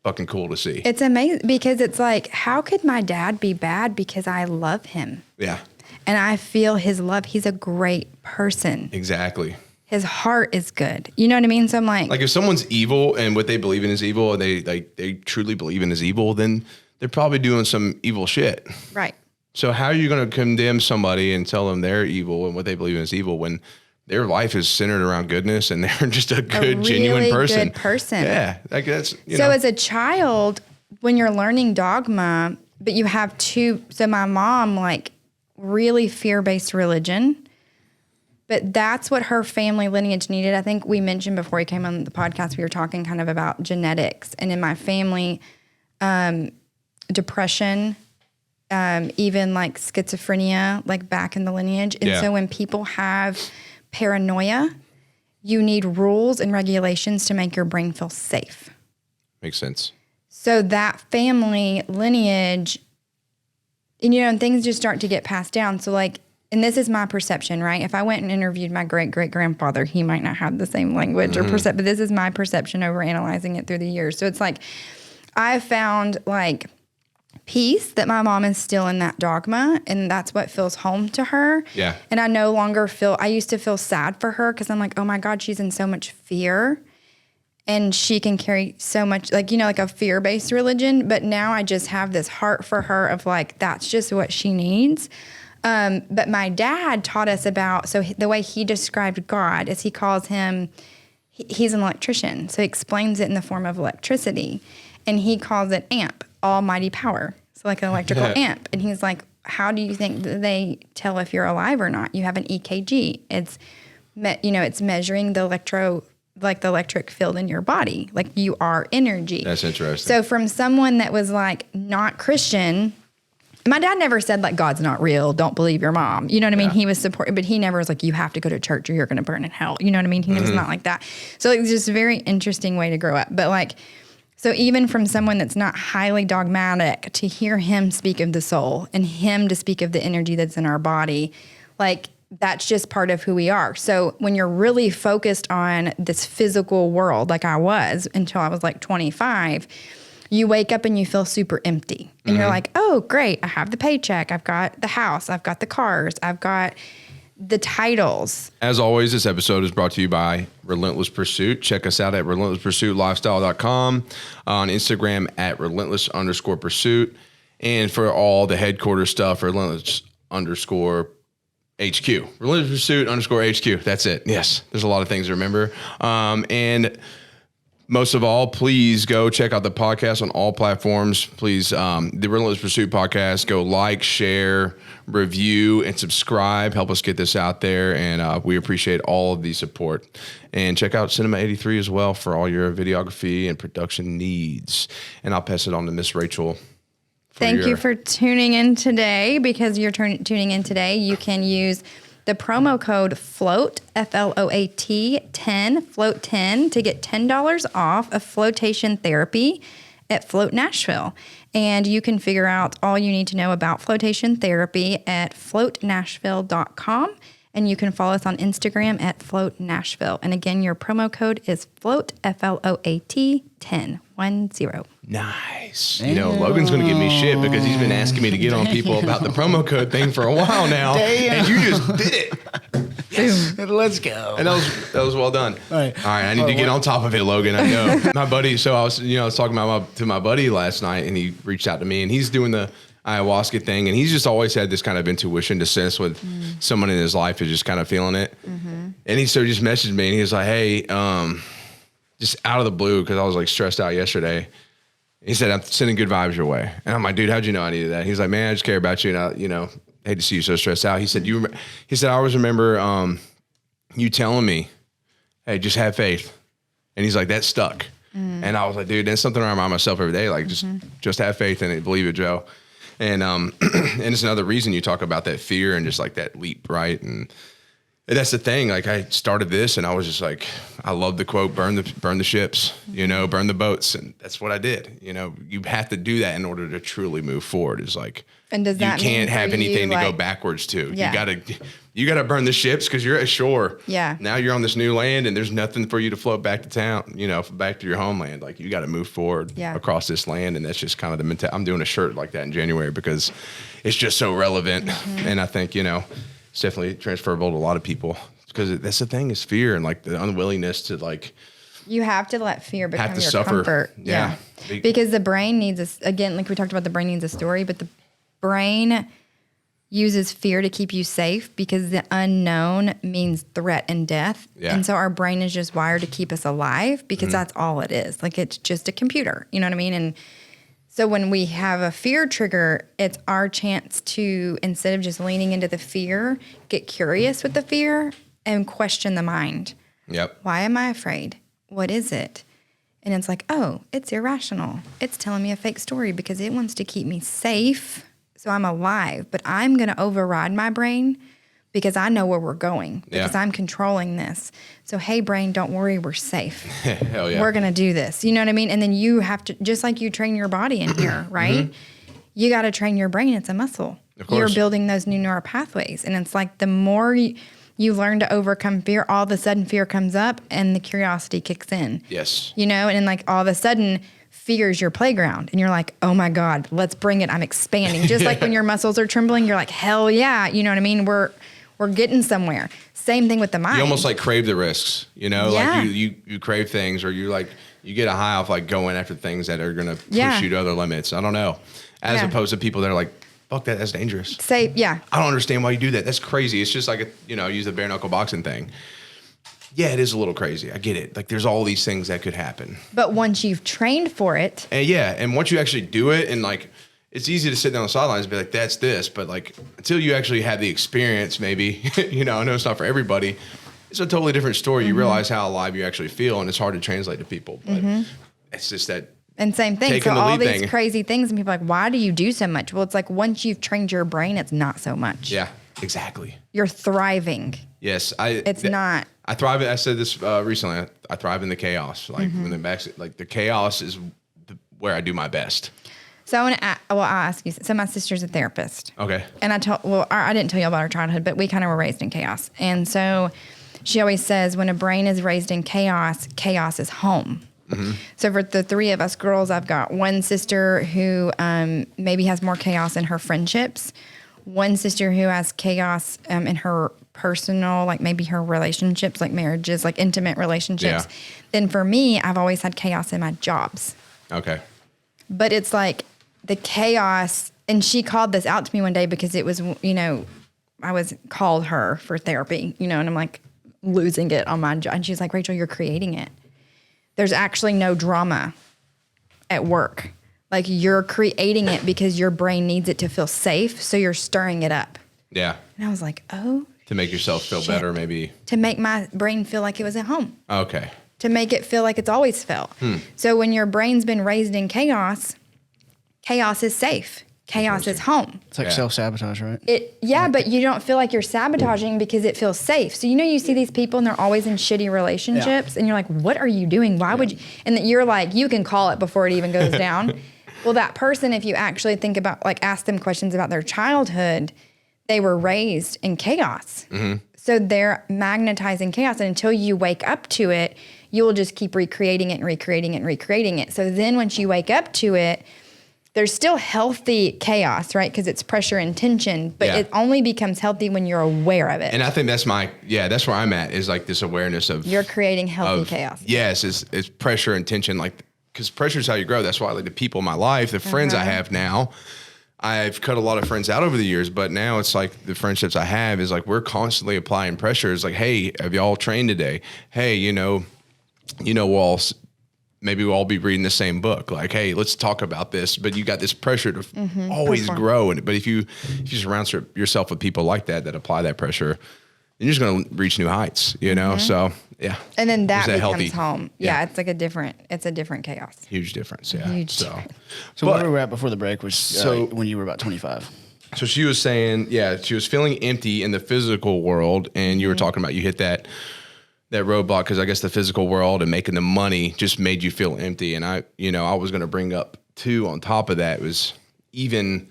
A: fucking cool to see.
B: It's amazing because it's like, how could my dad be bad because I love him?
A: Yeah.
B: And I feel his love. He's a great person.
A: Exactly.
B: His heart is good. You know what I mean? So I'm like
A: if someone's evil and what they believe in is evil and they truly believe in is evil, then they're probably doing some evil shit.
B: right.
A: So how are you going to condemn somebody and tell them they're evil and what they believe in is evil when their life is centered around goodness and they're just a good,
B: really
A: genuine person?
B: Good person.
A: Yeah. That's,
B: so as a child, when you're learning dogma, but you have so my mom, like, really fear-based religion, but that's what her family lineage needed. I think we mentioned before he came on the podcast, we were talking kind of about genetics, and in my family, depression, even like schizophrenia, like back in the lineage. And so when people have paranoia, you need rules and regulations to make your brain feel safe.
A: Makes sense.
B: So that family lineage, and things just start to get passed down. So like, and this is my perception, right? If I went and interviewed my great-great-grandfather, he might not have the same language or perception, but this is my perception over analyzing it through the years. So it's like, I found like peace that my mom is still in that dogma, and that's what feels home to her.
A: Yeah.
B: And I no longer I used to feel sad for her because I'm like, oh my God, she's in so much fear. And she can carry so much, like a fear-based religion. But now I just have this heart for her of like, that's just what she needs. But my dad taught us the way he described God is he calls him, he's an electrician. So he explains it in the form of electricity. And he calls it amp, almighty power. So like an electrical amp. And he's like, how do you think that they tell if you're alive or not? You have an EKG. It's measuring the electric field in your body. Like you are energy.
A: That's interesting.
B: So from someone that was like not Christian, my dad never said like God's not real, don't believe your mom. You know what I mean? He was supportive, but he never was like, you have to go to church or you're going to burn in hell. You know what I mean? He was not like that. So it was just a very interesting way to grow up. But like, so even from someone that's not highly dogmatic, to hear him speak of the soul and him to speak of the energy that's in our body, like that's just part of who we are. So when you're really focused on this physical world, like I was until I was like 25, you wake up and you feel super empty. And you're like, oh, great. I have the paycheck. I've got the house. I've got the cars. I've got the titles.
A: As always, this episode is brought to you by Relentless Pursuit. Check us out at relentlesspursuitlifestyle.com, on Instagram at relentless_pursuit. And for all the headquarters stuff, relentless_HQ. Relentless Pursuit _HQ. That's it. Yes. There's a lot of things to remember. And most of all, please go check out the podcast on all platforms. Please, the Relentless Pursuit podcast, go like, share, review, and subscribe. Help us get this out there. And we appreciate all of the support. And check out Cinema 83 as well for all your videography and production needs. And I'll pass it on to Miss Rachel.
B: Thank you for tuning in today. Because you're tuning in today, you can use the promo code FLOAT, FLOAT 10, FLOAT 10 to get $10 off of flotation therapy at Float Nashville. And you can figure out all you need to know about flotation therapy at floatnashville.com. And you can follow us on Instagram at Float Nashville. And again, your promo code is FLOAT, FLOAT 10.
A: Nice. Logan's going to give me shit because he's been asking me to get on people about the promo code thing for a while now.
C: Damn.
A: And you just did it.
C: Yes. Let's go.
A: And that was well done.
C: All right.
A: I need to get on top of it, Logan. I know. My buddy, so I was talking to my buddy last night, and he reached out to me, and he's doing the ayahuasca thing, and he's just always had this kind of intuition to sense when someone in his life is just kind of feeling it. And he just messaged me, and he was like, hey, just out of the blue, because I was like stressed out yesterday. He said, I'm sending good vibes your way. And I'm like, dude, how'd you know I needed that? He's like, man, I just care about you. And I, hate to see you so stressed out. He said, I always remember you telling me, hey, just have faith. And he's like, that stuck. And I was like, dude, that's something I remind myself every day. Like, just have faith in it. Believe it, Joe. And and it's another reason you talk about that fear and just like that leap, right? And that's the thing. Like I started this and I was just like, I love the quote, burn the ships, burn the boats. And that's what I did. You have to do that in order to truly move forward. Is like,
B: and does that
A: you can't have anything to go
B: like,
A: backwards to.
B: Yeah.
A: You gotta burn the ships because you're at shore.
B: Yeah.
A: Now you're on this new land and there's nothing for you to float back to town, back to your homeland. Like you got to move forward across this land. And that's just kind of the mentality. I'm doing a shirt like that in January because it's just so relevant. And I think, it's definitely transferable to a lot of people because that's the thing is fear and like the unwillingness to like.
B: You have to let fear become your
A: suffer.
B: comfort.
A: Yeah.
B: Because the brain needs again, like we talked about, the brain needs a story, but the brain uses fear to keep you safe because the unknown means threat and death.
A: Yeah.
B: And so our brain is just wired to keep us alive because that's all it is. Like it's just a computer, you know what I mean? And so when we have a fear trigger, it's our chance to, instead of just leaning into the fear, get curious with the fear and question the mind.
A: Yep.
B: Why am I afraid? What is it? And it's like, oh, it's irrational. It's telling me a fake story because it wants to keep me safe so I'm alive. But I'm going to override my brain because I know where we're going because I'm controlling this. So, hey, brain, don't worry, we're safe.
A: Hell yeah.
B: We're going to do this. You know what I mean? And then you have to, just like you train your body in here, right? You got to train your brain. It's a muscle.
A: Of course.
B: You're building those new neural pathways. And it's like the more you learn to overcome fear, all of a sudden fear comes up and the curiosity kicks in.
A: Yes.
B: And then like all of a sudden fear is your playground and you're like, oh my God, let's bring it. I'm expanding. Just like when your muscles are trembling, you're like, hell yeah. You know what I mean? We're getting somewhere. Same thing with the mind.
A: You almost like crave the risks, like you crave things or you get a high off like going after things that are going to push you to other limits. I don't know. As opposed to people that are like, fuck that, that's dangerous. I don't understand why you do that. That's crazy. It's just like, use the bare knuckle boxing thing. Yeah, it is a little crazy. I get it. Like there's all these things that could happen.
B: But once you've trained for it.
A: And once you actually do it and like, it's easy to sit down on the sidelines and be like, that's this. But like, until you actually have the experience, maybe, I know it's not for everybody. It's a totally different story. You realize how alive you actually feel and it's hard to translate to people. But it's just that.
B: And same thing. So all these crazy things and people are like, why do you do so much? Well, it's like once you've trained your brain, it's not so much.
A: Yeah, exactly.
B: You're thriving.
A: Yes.
B: It's not.
A: I thrive. I said this recently. I thrive in the chaos. Like when the chaos is where I do my best.
B: So I'll ask you. So my sister's a therapist.
A: Okay.
B: And I didn't tell you about her childhood, but we kind of were raised in chaos. And so she always says when a brain is raised in chaos, chaos is home. So for the three of us girls, I've got one sister who maybe has more chaos in her friendships, one sister who has chaos in her personal, like maybe her relationships, like marriages, like intimate relationships. Yeah. Then for me, I've always had chaos in my jobs.
A: Okay.
B: But it's like the chaos, and she called this out to me one day because it was, I was called her for therapy, and I'm like losing it on my job. And she's like, Rachel, you're creating it. There's actually no drama at work. Like you're creating it because your brain needs it to feel safe. So you're stirring it up.
A: Yeah.
B: And I was like, oh.
A: To make yourself feel better, maybe.
B: To make my brain feel like it was at home.
A: Okay.
B: To make it feel like it's always felt. So when your brain's been raised in chaos, chaos is safe. Chaos is home.
C: It's like self-sabotage, right?
B: But you don't feel like you're sabotaging because it feels safe. So, you see these people and they're always in shitty relationships and you're like, what are you doing? Why would you? And that you're like, you can call it before it even goes down. Well, that person, if you actually think about, like, ask them questions about their childhood, they were raised in chaos. So they're magnetizing chaos. And until you wake up to it, you will just keep recreating it and recreating it and recreating it. So then once you wake up to it, there's still healthy chaos, right? Because it's pressure and tension, but it only becomes healthy when you're aware of it.
A: And I think that's that's where I'm at, is like this awareness of
B: you're creating healthy chaos.
A: Yes, it's pressure and tension, like, because pressure is how you grow. That's why, like, the people in my life, the friends I have now, I've cut a lot of friends out over the years, but now it's like the friendships I have is like we're constantly applying pressure. It's like, hey, have y'all trained today? Hey, maybe we'll all be reading the same book. Like, hey, let's talk about this. But you got this pressure to always grow. But if you surround yourself with people like that apply that pressure, then you're just going to reach new heights, So, yeah.
B: And then that becomes home. Yeah, it's like a different chaos.
A: Huge difference, yeah.
B: Huge
C: So where we were at before the break was when you were about 25.
A: So she was saying, she was feeling empty in the physical world, and you were talking about you hit that roadblock because I guess the physical world and making the money just made you feel empty. And I was going to bring up too on top of that was even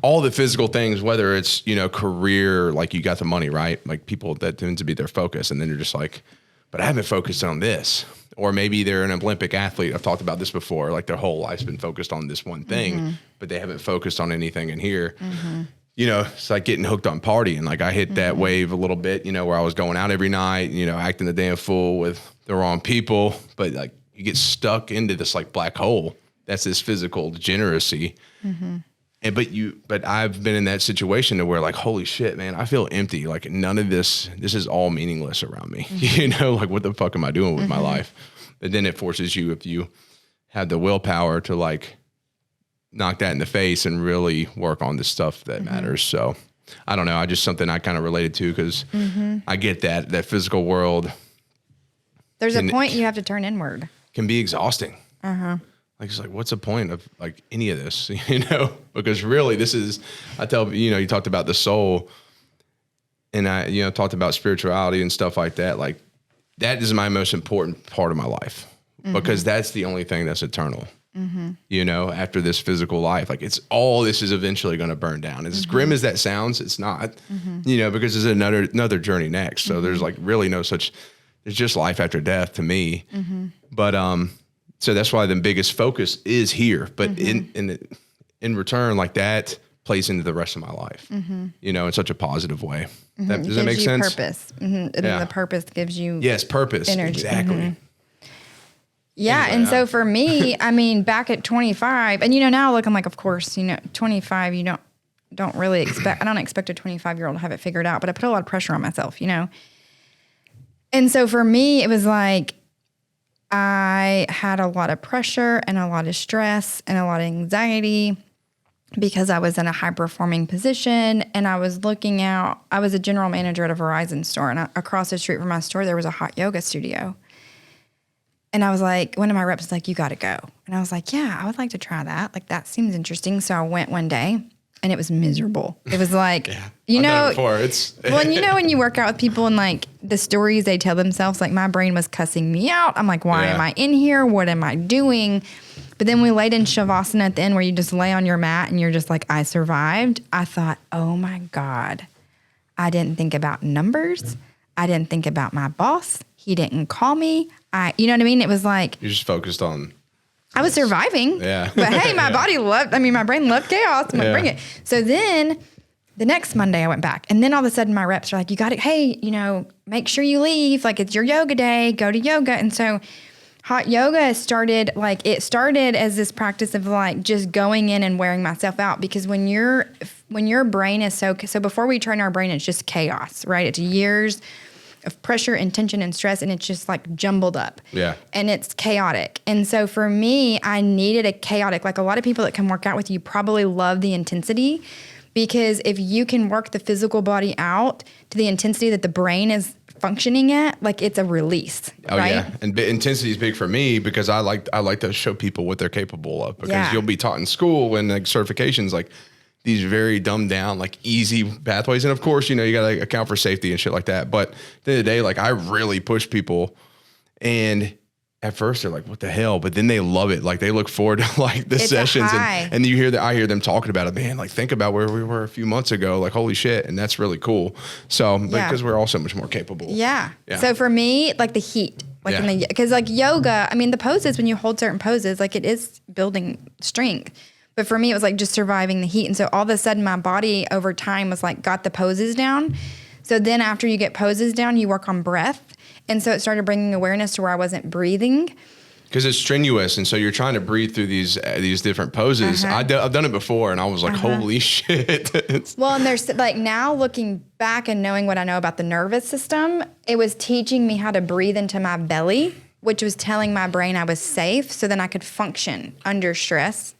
A: all the physical things, whether it's, career, like you got the money, right? Like people that tends to be their focus. And then you're just like, but I haven't focused on this. Or maybe they're an Olympic athlete. I've talked about this before. Like their whole life's been focused on this one thing, but they haven't focused on anything in here. It's like getting hooked on partying. Like I hit that wave a little bit, where I was going out every night, acting a damn fool with the wrong people. But like you get stuck into this like black hole. That's this physical degeneracy. But I've been in that situation to where like, holy shit, man, I feel empty. Like none of this is all meaningless around me. Like what the fuck am I doing with my life? But then it forces you, if you have the willpower to like knock that in the face and really work on the stuff that matters. So I don't know. I just something I kind of related to because I get that physical world.
B: There's a point you have to turn inward.
A: Can be exhausting. Like, it's like, what's the point of like any of this, because really this is, I tell, you talked about the soul and I, talked about spirituality and stuff like that. Like that is my most important part of my life because that's the only thing that's eternal, after this physical life. Like it's all, this is eventually going to burn down. As grim as that sounds, it's not, because there's another journey next. So there's like really no such, there's just life after death to me. But, so that's why the biggest focus is here, but in return, like that plays into the rest of my life, in such a positive way. Does that make sense?
B: Purpose. And then the purpose gives you
A: purpose.
B: Energy.
A: Exactly.
B: Yeah.
A: Anyway,
B: and so for me, I mean, back at 25, and now look, I'm like, of course, 25, you don't really expect, I don't expect a 25-year-old to have it figured out, but I put a lot of pressure on myself, And so for me, it was like, I had a lot of pressure and a lot of stress and a lot of anxiety because I was in a high-performing position and I was I was a general manager at a Verizon store, and across the street from my store, there was a hot yoga studio. And I was like, one of my reps was like, you got to go. And I was like, yeah, I would like to try that. Like, that seems interesting. So I went one day. And it was miserable. It was like,
A: I've done it before. It's
B: well, when you work out with people and like the stories they tell themselves, like my brain was cussing me out. I'm like, why am I in here? What am I doing? But then we laid in Shavasana at the end where you just lay on your mat and you're just like, I survived. I thought, oh my God, I didn't think about numbers. I didn't think about my boss. He didn't call me. You know what I mean? It was like,
A: you're just focused on.
B: I was surviving.
A: Yeah.
B: But hey, my my brain loved chaos. I'm gonna bring it. So then the next Monday I went back, and then all of a sudden my reps are like, you got to, hey, make sure you leave. Like it's your yoga day, go to yoga. And so hot yoga started as this practice of like just going in and wearing myself out, because when your brain is so before we train our brain, it's just chaos, right? It's years of pressure and tension and stress, and it's just like jumbled up.
A: Yeah.
B: And it's chaotic. And so for me, I needed a chaotic, like a lot of people that come work out with you probably love the intensity, because if you can work the physical body out to the intensity that the brain is functioning at, like it's a release.
A: Oh
B: right?
A: yeah. And intensity is big for me because I like to show people what they're capable of, because you'll be taught in school and like certifications, like these very dumbed down, like easy pathways. And of course, you got to account for safety and shit like that. But at the end of the day, like I really push people, and at first they're like, what the hell? But then they love it. Like they look forward to like the sessions, and I hear them talking about it, man, like think about where we were a few months ago. Like, holy shit. And that's really cool. So, because we're all so much more capable.
B: Yeah. So for me, like the heat, like because like yoga, I mean, the poses, when you hold certain poses, like it is building strength. But for me, it was like just surviving the heat. And so all of a sudden my body over time was like, got the poses down. So then after you get poses down, you work on breath. And so it started bringing awareness to where I wasn't breathing.
A: Because it's strenuous. And so you're trying to breathe through these different poses. I've done it before, and I was like, holy shit.
B: Well, and there's like now looking back and knowing what I know about the nervous system, it was teaching me how to breathe into my belly, which was telling my brain I was safe so then I could function under stress.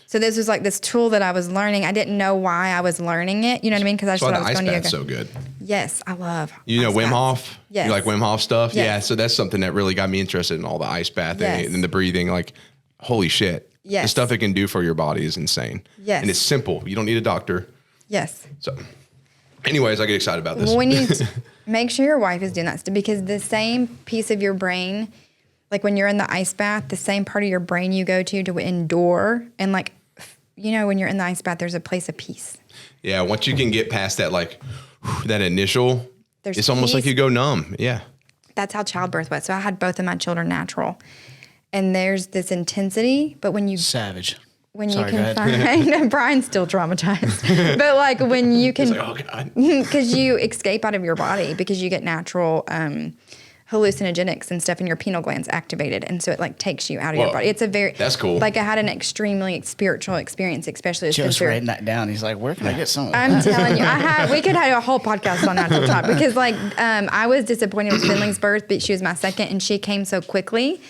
B: So this was like this tool that I was learning. I didn't know why I was learning it. You know what I mean? Because I just thought I was going to yoga.
A: So good.
B: Yes, I love.
A: Wim Hof?
B: Yes.
A: You like Wim Hof stuff?
B: Yes.
A: Yeah. So that's something that really got me interested in all the ice bathing and the breathing. Like, holy shit.
B: Yes.
A: The stuff it can do for your body is insane.
B: Yes.
A: And it's simple. You don't need a doctor.
B: Yes.
A: So anyways, I get excited about this.
B: When you make sure your wife is doing that stuff, because the same piece of your brain, like when you're in the ice bath, the same part of your brain you go to endure. And like, you know, when you're in the ice bath, there's a place of peace.
A: Yeah. Once you can get past that, like that initial,
B: There's
A: it's almost
B: peace.
A: like you go numb. Yeah.
B: That's how childbirth was. So I had both of my children natural. And there's this intensity, but when you
C: Savage.
B: when
C: Sorry,
B: you
C: go
B: can find Brian's still traumatized. But like when you can
A: It's like, oh God.
B: because you escape out of your body because you get natural hallucinogenics and stuff and your pineal gland's activated. And so it like takes you out of your
A: Whoa.
B: body. It's a very,
A: That's cool.
B: Like I had an extremely spiritual experience, especially as
C: Just writing that down. He's like, where can I get some of that?
B: I'm telling you, we could have a whole podcast on natural talk because like I was disappointed with Finley's birth, but she was my second and she came so quickly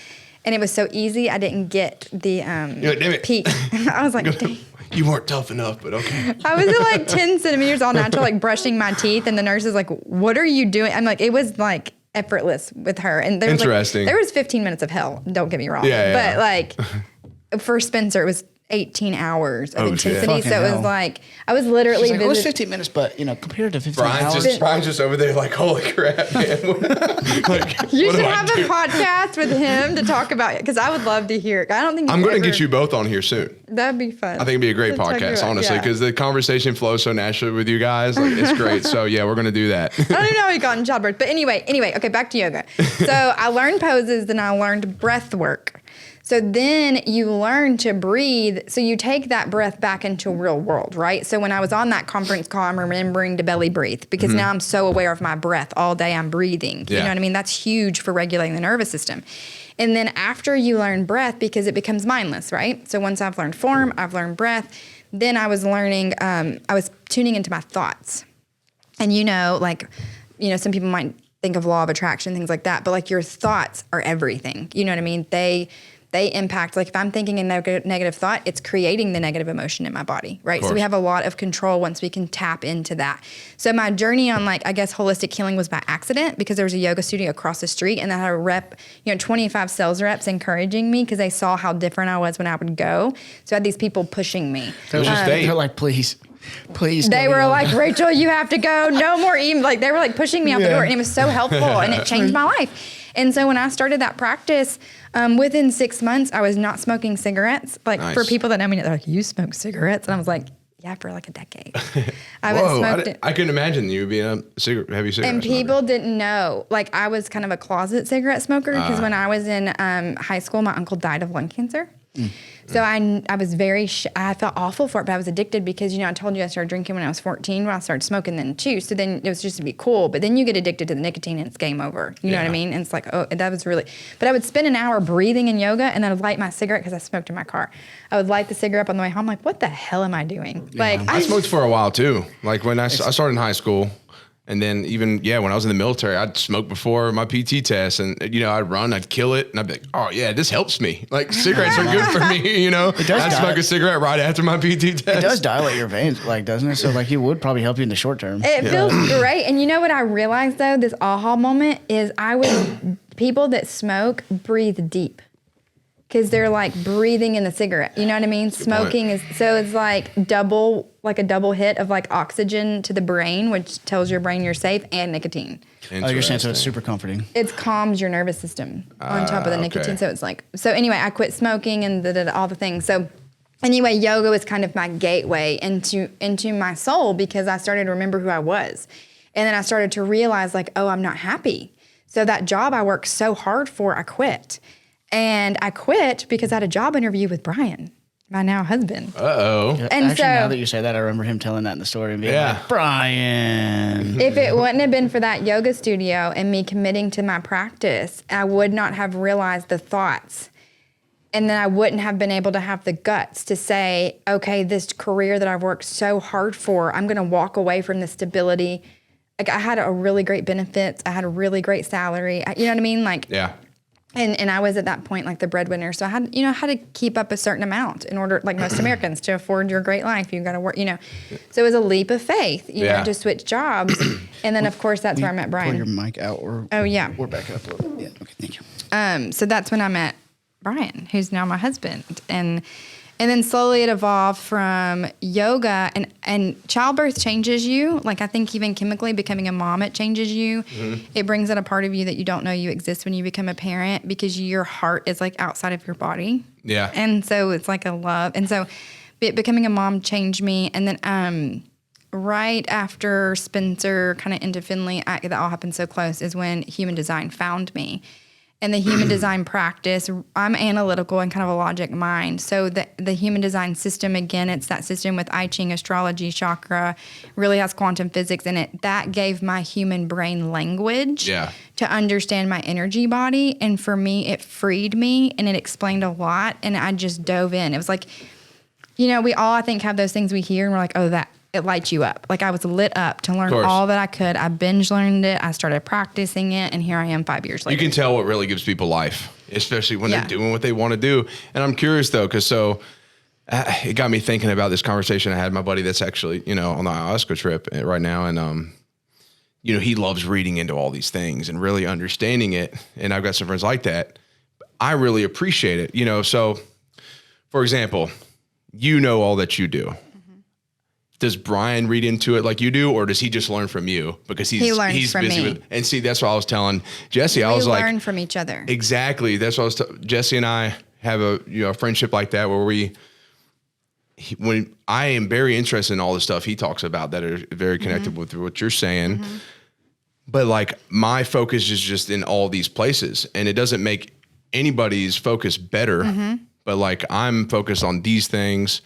B: and it was so easy. I didn't get the
A: Damn it.
B: peak. I was like, dang.
A: You weren't tough enough, but okay.
B: I was at like 10 centimeters all natural, like brushing my teeth. And the nurse is like, what are you doing? I'm like, it was like effortless with her. And there was
A: Interesting.
B: Like, there was 15 minutes of hell. Don't get me wrong.
A: Yeah, yeah.
B: But like for Spencer, it was 18 hours of
A: Oh, shit.
B: intensity. So
C: Fucking
B: it was
C: hell.
B: like, I was literally
C: She's like, it was
B: visit-
C: 15 minutes, but, compared to 15
A: Brian's
C: hours.
A: just over there like, holy crap, man. Like,
B: You
A: what
B: should
A: am I
B: have a
A: doing?
B: podcast with him to talk about it because I would love to hear it. I don't think
A: I'm going to get you both on here soon.
B: That'd be fun.
A: I think it'd be a great
B: To talk
A: podcast,
B: about-
A: honestly,
B: yeah.
A: because the conversation flows so naturally with you guys. Like, it's great. So yeah, we're going to do that.
B: I don't even know how we got in childbirth. But anyway, okay, back to yoga. So I learned poses, then I learned breath work. So then you learn to breathe. So you take that breath back into real world, right? So when I was on that conference call, I'm remembering to belly breathe because now I'm so aware of my breath. All day I'm breathing. You
A: Yeah.
B: know what I mean? That's huge for regulating the nervous system. And then after you learn breath, because it becomes mindless, right? So once I've learned form, I've learned breath, then I was learning, I was tuning into my thoughts. And some people might think of law of attraction, things like that, but like your thoughts are everything. You know what I mean? They impact, like if I'm thinking a negative thought, it's creating the negative emotion in my body, right? So we have a lot of control once we can tap into that. So my journey on holistic healing was by accident because there was a yoga studio across the street and I had a rep, 25 sales reps encouraging me because they saw how different I was when I would go. So I had these people pushing me.
A: It was just
C: They're like, please.
B: They were like, Rachel, you have to go. No more email. Like they were like pushing me out the door, and it was so helpful, and it changed my life. And so when I started that practice, within 6 months, I was not smoking cigarettes. Like
A: Nice.
B: for people that know me, they're like, "You smoke cigarettes?" And I was like, "Yeah, for like a decade." I haven't smoked it.
A: I couldn't imagine you being a heavy cigarette
B: And
A: smoker.
B: people didn't know. Like I was kind of a closet cigarette smoker because when I was in high school, my uncle died of lung cancer. So I was very, I felt awful for it, but I was addicted because, I told you I started drinking when I was 14. When I started smoking then too. So then it was just to be cool. But then you get addicted to the nicotine and it's game over. You know what I mean? And it's like, oh, that was really, but I would spend an hour breathing in yoga and then I would light my cigarette because I smoked in my car. I would light the cigarette up on the way home. Like, what the hell am I doing? Like
A: I smoked for a while too. Like when I started in high school. And then even, when I was in the military, I'd smoke before my PT test and, I'd run, I'd kill it. And I'd be like, oh yeah, this helps me. Like cigarettes are good for me,
C: does
A: I'd smoke a cigarette right after my PT test.
C: It does dilate your veins, doesn't it? So, he would probably help you in the short term.
B: It feels great. And you know what I realized though, this aha moment is people that smoke breathe deep. Because they're like breathing in the cigarette. You know what I mean? Smoking is, so it's like a double hit of like oxygen to the brain, which tells your brain you're safe, and nicotine.
C: Oh, you're saying so it's super comforting.
B: It calms your nervous system on top of the nicotine.
A: okay.
B: So it's like, so anyway, I quit smoking and all the things. So anyway, yoga was kind of my gateway into my soul because I started to remember who I was. And then I started to realize like, oh, I'm not happy. So that job I worked so hard for, I quit. And I quit because I had a job interview with Brian, my now husband.
A: Uh-oh.
B: And
C: Actually,
B: so-
C: now that you say that, I remember him telling that in the story and being
A: Yeah.
C: like, Brian.
B: If it wouldn't have been for that yoga studio and me committing to my practice, I would not have realized the thoughts. And then I wouldn't have been able to have the guts to say, okay, this career that I've worked so hard for, I'm going to walk away from the stability. Like I had a really great benefits. I had a really great salary. You know what I mean? Like,
A: Yeah.
B: And I was at that point like the breadwinner. So I had, had to keep up a certain amount in order, like most Americans, to afford your great life. You got to work, So it was a leap of faith, you know, to switch jobs. And then, of course, that's where I met
C: Pull your
B: Brian.
C: mic out.
B: Oh, yeah.
C: We're back up a little. Yeah. Okay. Thank you.
B: So that's when I met Brian, who's now my husband. And then slowly it evolved from yoga, and childbirth changes you. Like, I think even chemically becoming a mom, it changes you. It brings out a part of you that you don't know you exist when you become a parent, because your heart is like outside of your body.
A: Yeah.
B: And so it's like a love. And so becoming a mom changed me. And then right after Spencer kind of into Finley, that all happened so close, is when human design found me. And the human design practice, I'm analytical and kind of a logic mind. So the human design system, again, it's that system with I Ching, astrology, chakra, really has quantum physics in it. That gave my human brain language to understand my energy body. And for me, it freed me and it explained a lot. And I just dove in. It was like, we all, I think, have those things we hear and we're like, oh, that. It lights you up. Like, I was lit up to learn all that I could. I binge learned it. I started practicing it. And here I am 5 years later.
A: You can tell what really gives people life, especially when they're doing what they want to do. And I'm curious, though, because it got me thinking about this conversation I had with my buddy that's actually, on the ayahuasca trip right now. And, he loves reading into all these things and really understanding it. And I've got some friends like that. I really appreciate it, So, for example, all that you do. Does Brian read into it like you do, or does he just learn from you because he learns from busy me? And see, that's what I was telling Jesse. I was like,
B: we learn from each other.
A: Exactly. That's what Jesse and I have a friendship like that where when I am very interested in all the stuff he talks about that are very connected with what you're saying, but like my focus is just in all these places, and it doesn't make anybody's focus better. But like I'm focused on these things.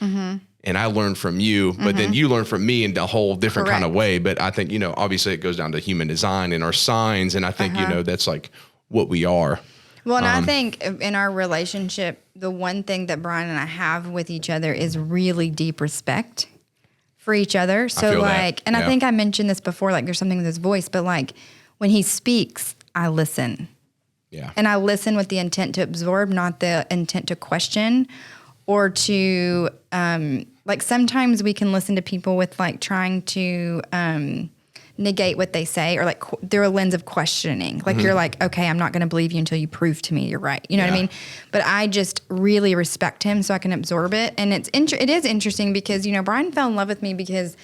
A: And I learn from you, but then you learn from me in a whole different kind of way. But I think, obviously it goes down to human design and our signs. And I think, that's like what we are.
B: Well, and I think in our relationship, the one thing that Brian and I have with each other is really deep respect for each other. So like, and I think I mentioned this before, like there's something with his voice, but like when he speaks, I listen.
A: Yeah.
B: And I listen with the intent to absorb, not the intent to question or to, like sometimes we can listen to people with like trying to negate what they say, or like through a lens of questioning. Like you're like, okay, I'm not going to believe you until you prove to me you're right. You know what I mean? But I just really respect him so I can absorb it. And it is interesting because, Brian fell in love with me because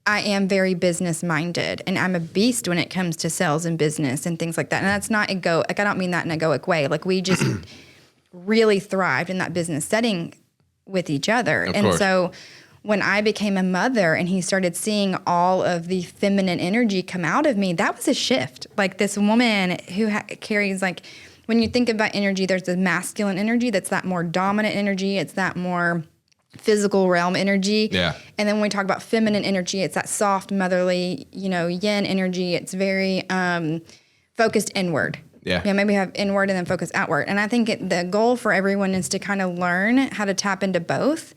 B: I am very business minded and I'm a beast when it comes to sales and business and things like that. And that's not like, I don't mean that in a egoic way. Like we just really thrived in that business setting with each other. And so when I became a mother and he started seeing all of the feminine energy come out of me, that was a shift. Like this woman who carries like, when you think about energy, there's the masculine energy that's that more dominant energy. It's that more physical realm energy.
A: Yeah.
B: And then when we talk about feminine energy, it's that soft, motherly, yin energy. It's very focused inward.
A: Yeah.
B: Maybe have inward and then focus outward. And I think the goal for everyone is to kind of learn how to tap into both.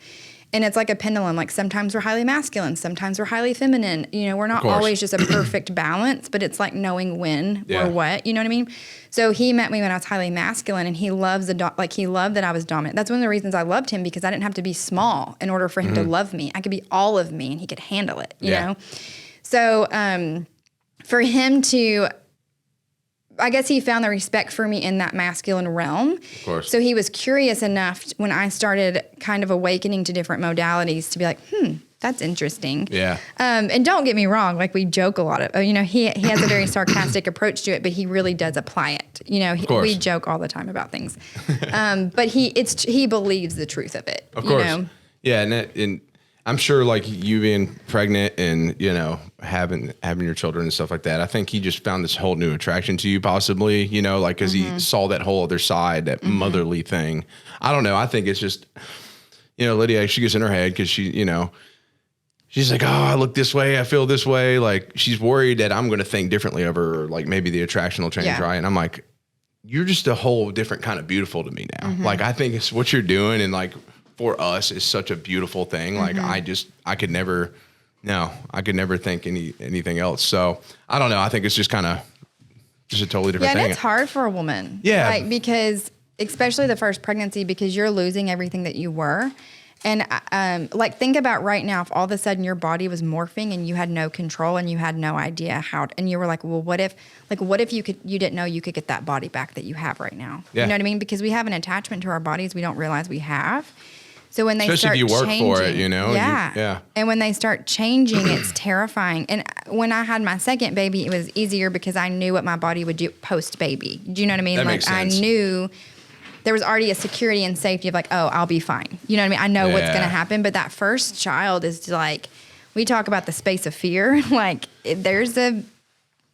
B: And it's like a pendulum. Like sometimes we're highly masculine, sometimes we're highly feminine. We're not always just a perfect balance, but it's like knowing when or what. You know what I mean? So he met me when I was highly masculine, and he loves he loved that I was dominant. That's one of the reasons I loved him, because I didn't have to be small in order for him to love me. I could be all of me, and he could handle it. You know? So for him to, I guess he found the respect for me in that masculine realm.
A: Of course.
B: So he was curious enough when I started kind of awakening to different modalities to be like, that's interesting.
A: Yeah.
B: And don't get me wrong, like we joke a lot of, he has a very sarcastic approach to it, but he really does apply it. We joke all the time about things. But he believes the truth of it.
A: Of course. Yeah. And I'm sure like you being pregnant and, having your children and stuff like that, I think he just found this whole new attraction to you possibly, like, cause he saw that whole other side, that motherly thing. I don't know. I think it's just, Lydia, she gets in her head cause she, she's like, oh, I look this way. I feel this way. Like she's worried that I'm going to think differently of her, or like maybe the attraction will change. Right. And I'm like, you're just a whole different kind of beautiful to me now. Like, I think it's what you're doing. And like, for us is such a beautiful thing. Like I could never think anything else. So I don't know. I think it's just kind of just a totally different thing.
B: Yeah, and it's hard for a woman.
A: Yeah.
B: Like, because especially the first pregnancy, because you're losing everything that you were. And like, think about right now, if all of a sudden your body was morphing and you had no control and you had no idea how, and you were like, well, what if you didn't know you could get that body back that you have right now?
A: Yeah.
B: You know what I mean? Because we have an attachment to our bodies we don't realize we have. So when they
A: Especially
B: start
A: if you work
B: changing,
A: for it, you know?
B: Yeah. And when they start changing, it's terrifying. And when I had my second baby, it was easier because I knew what my body would do post baby. Do you know what I mean?
A: That
B: Like
A: makes sense.
B: I knew there was already a security and safety of like, oh, I'll be fine. You know what I mean? I know what's going to happen. But that first child is like, we talk about the space of fear. Like there's a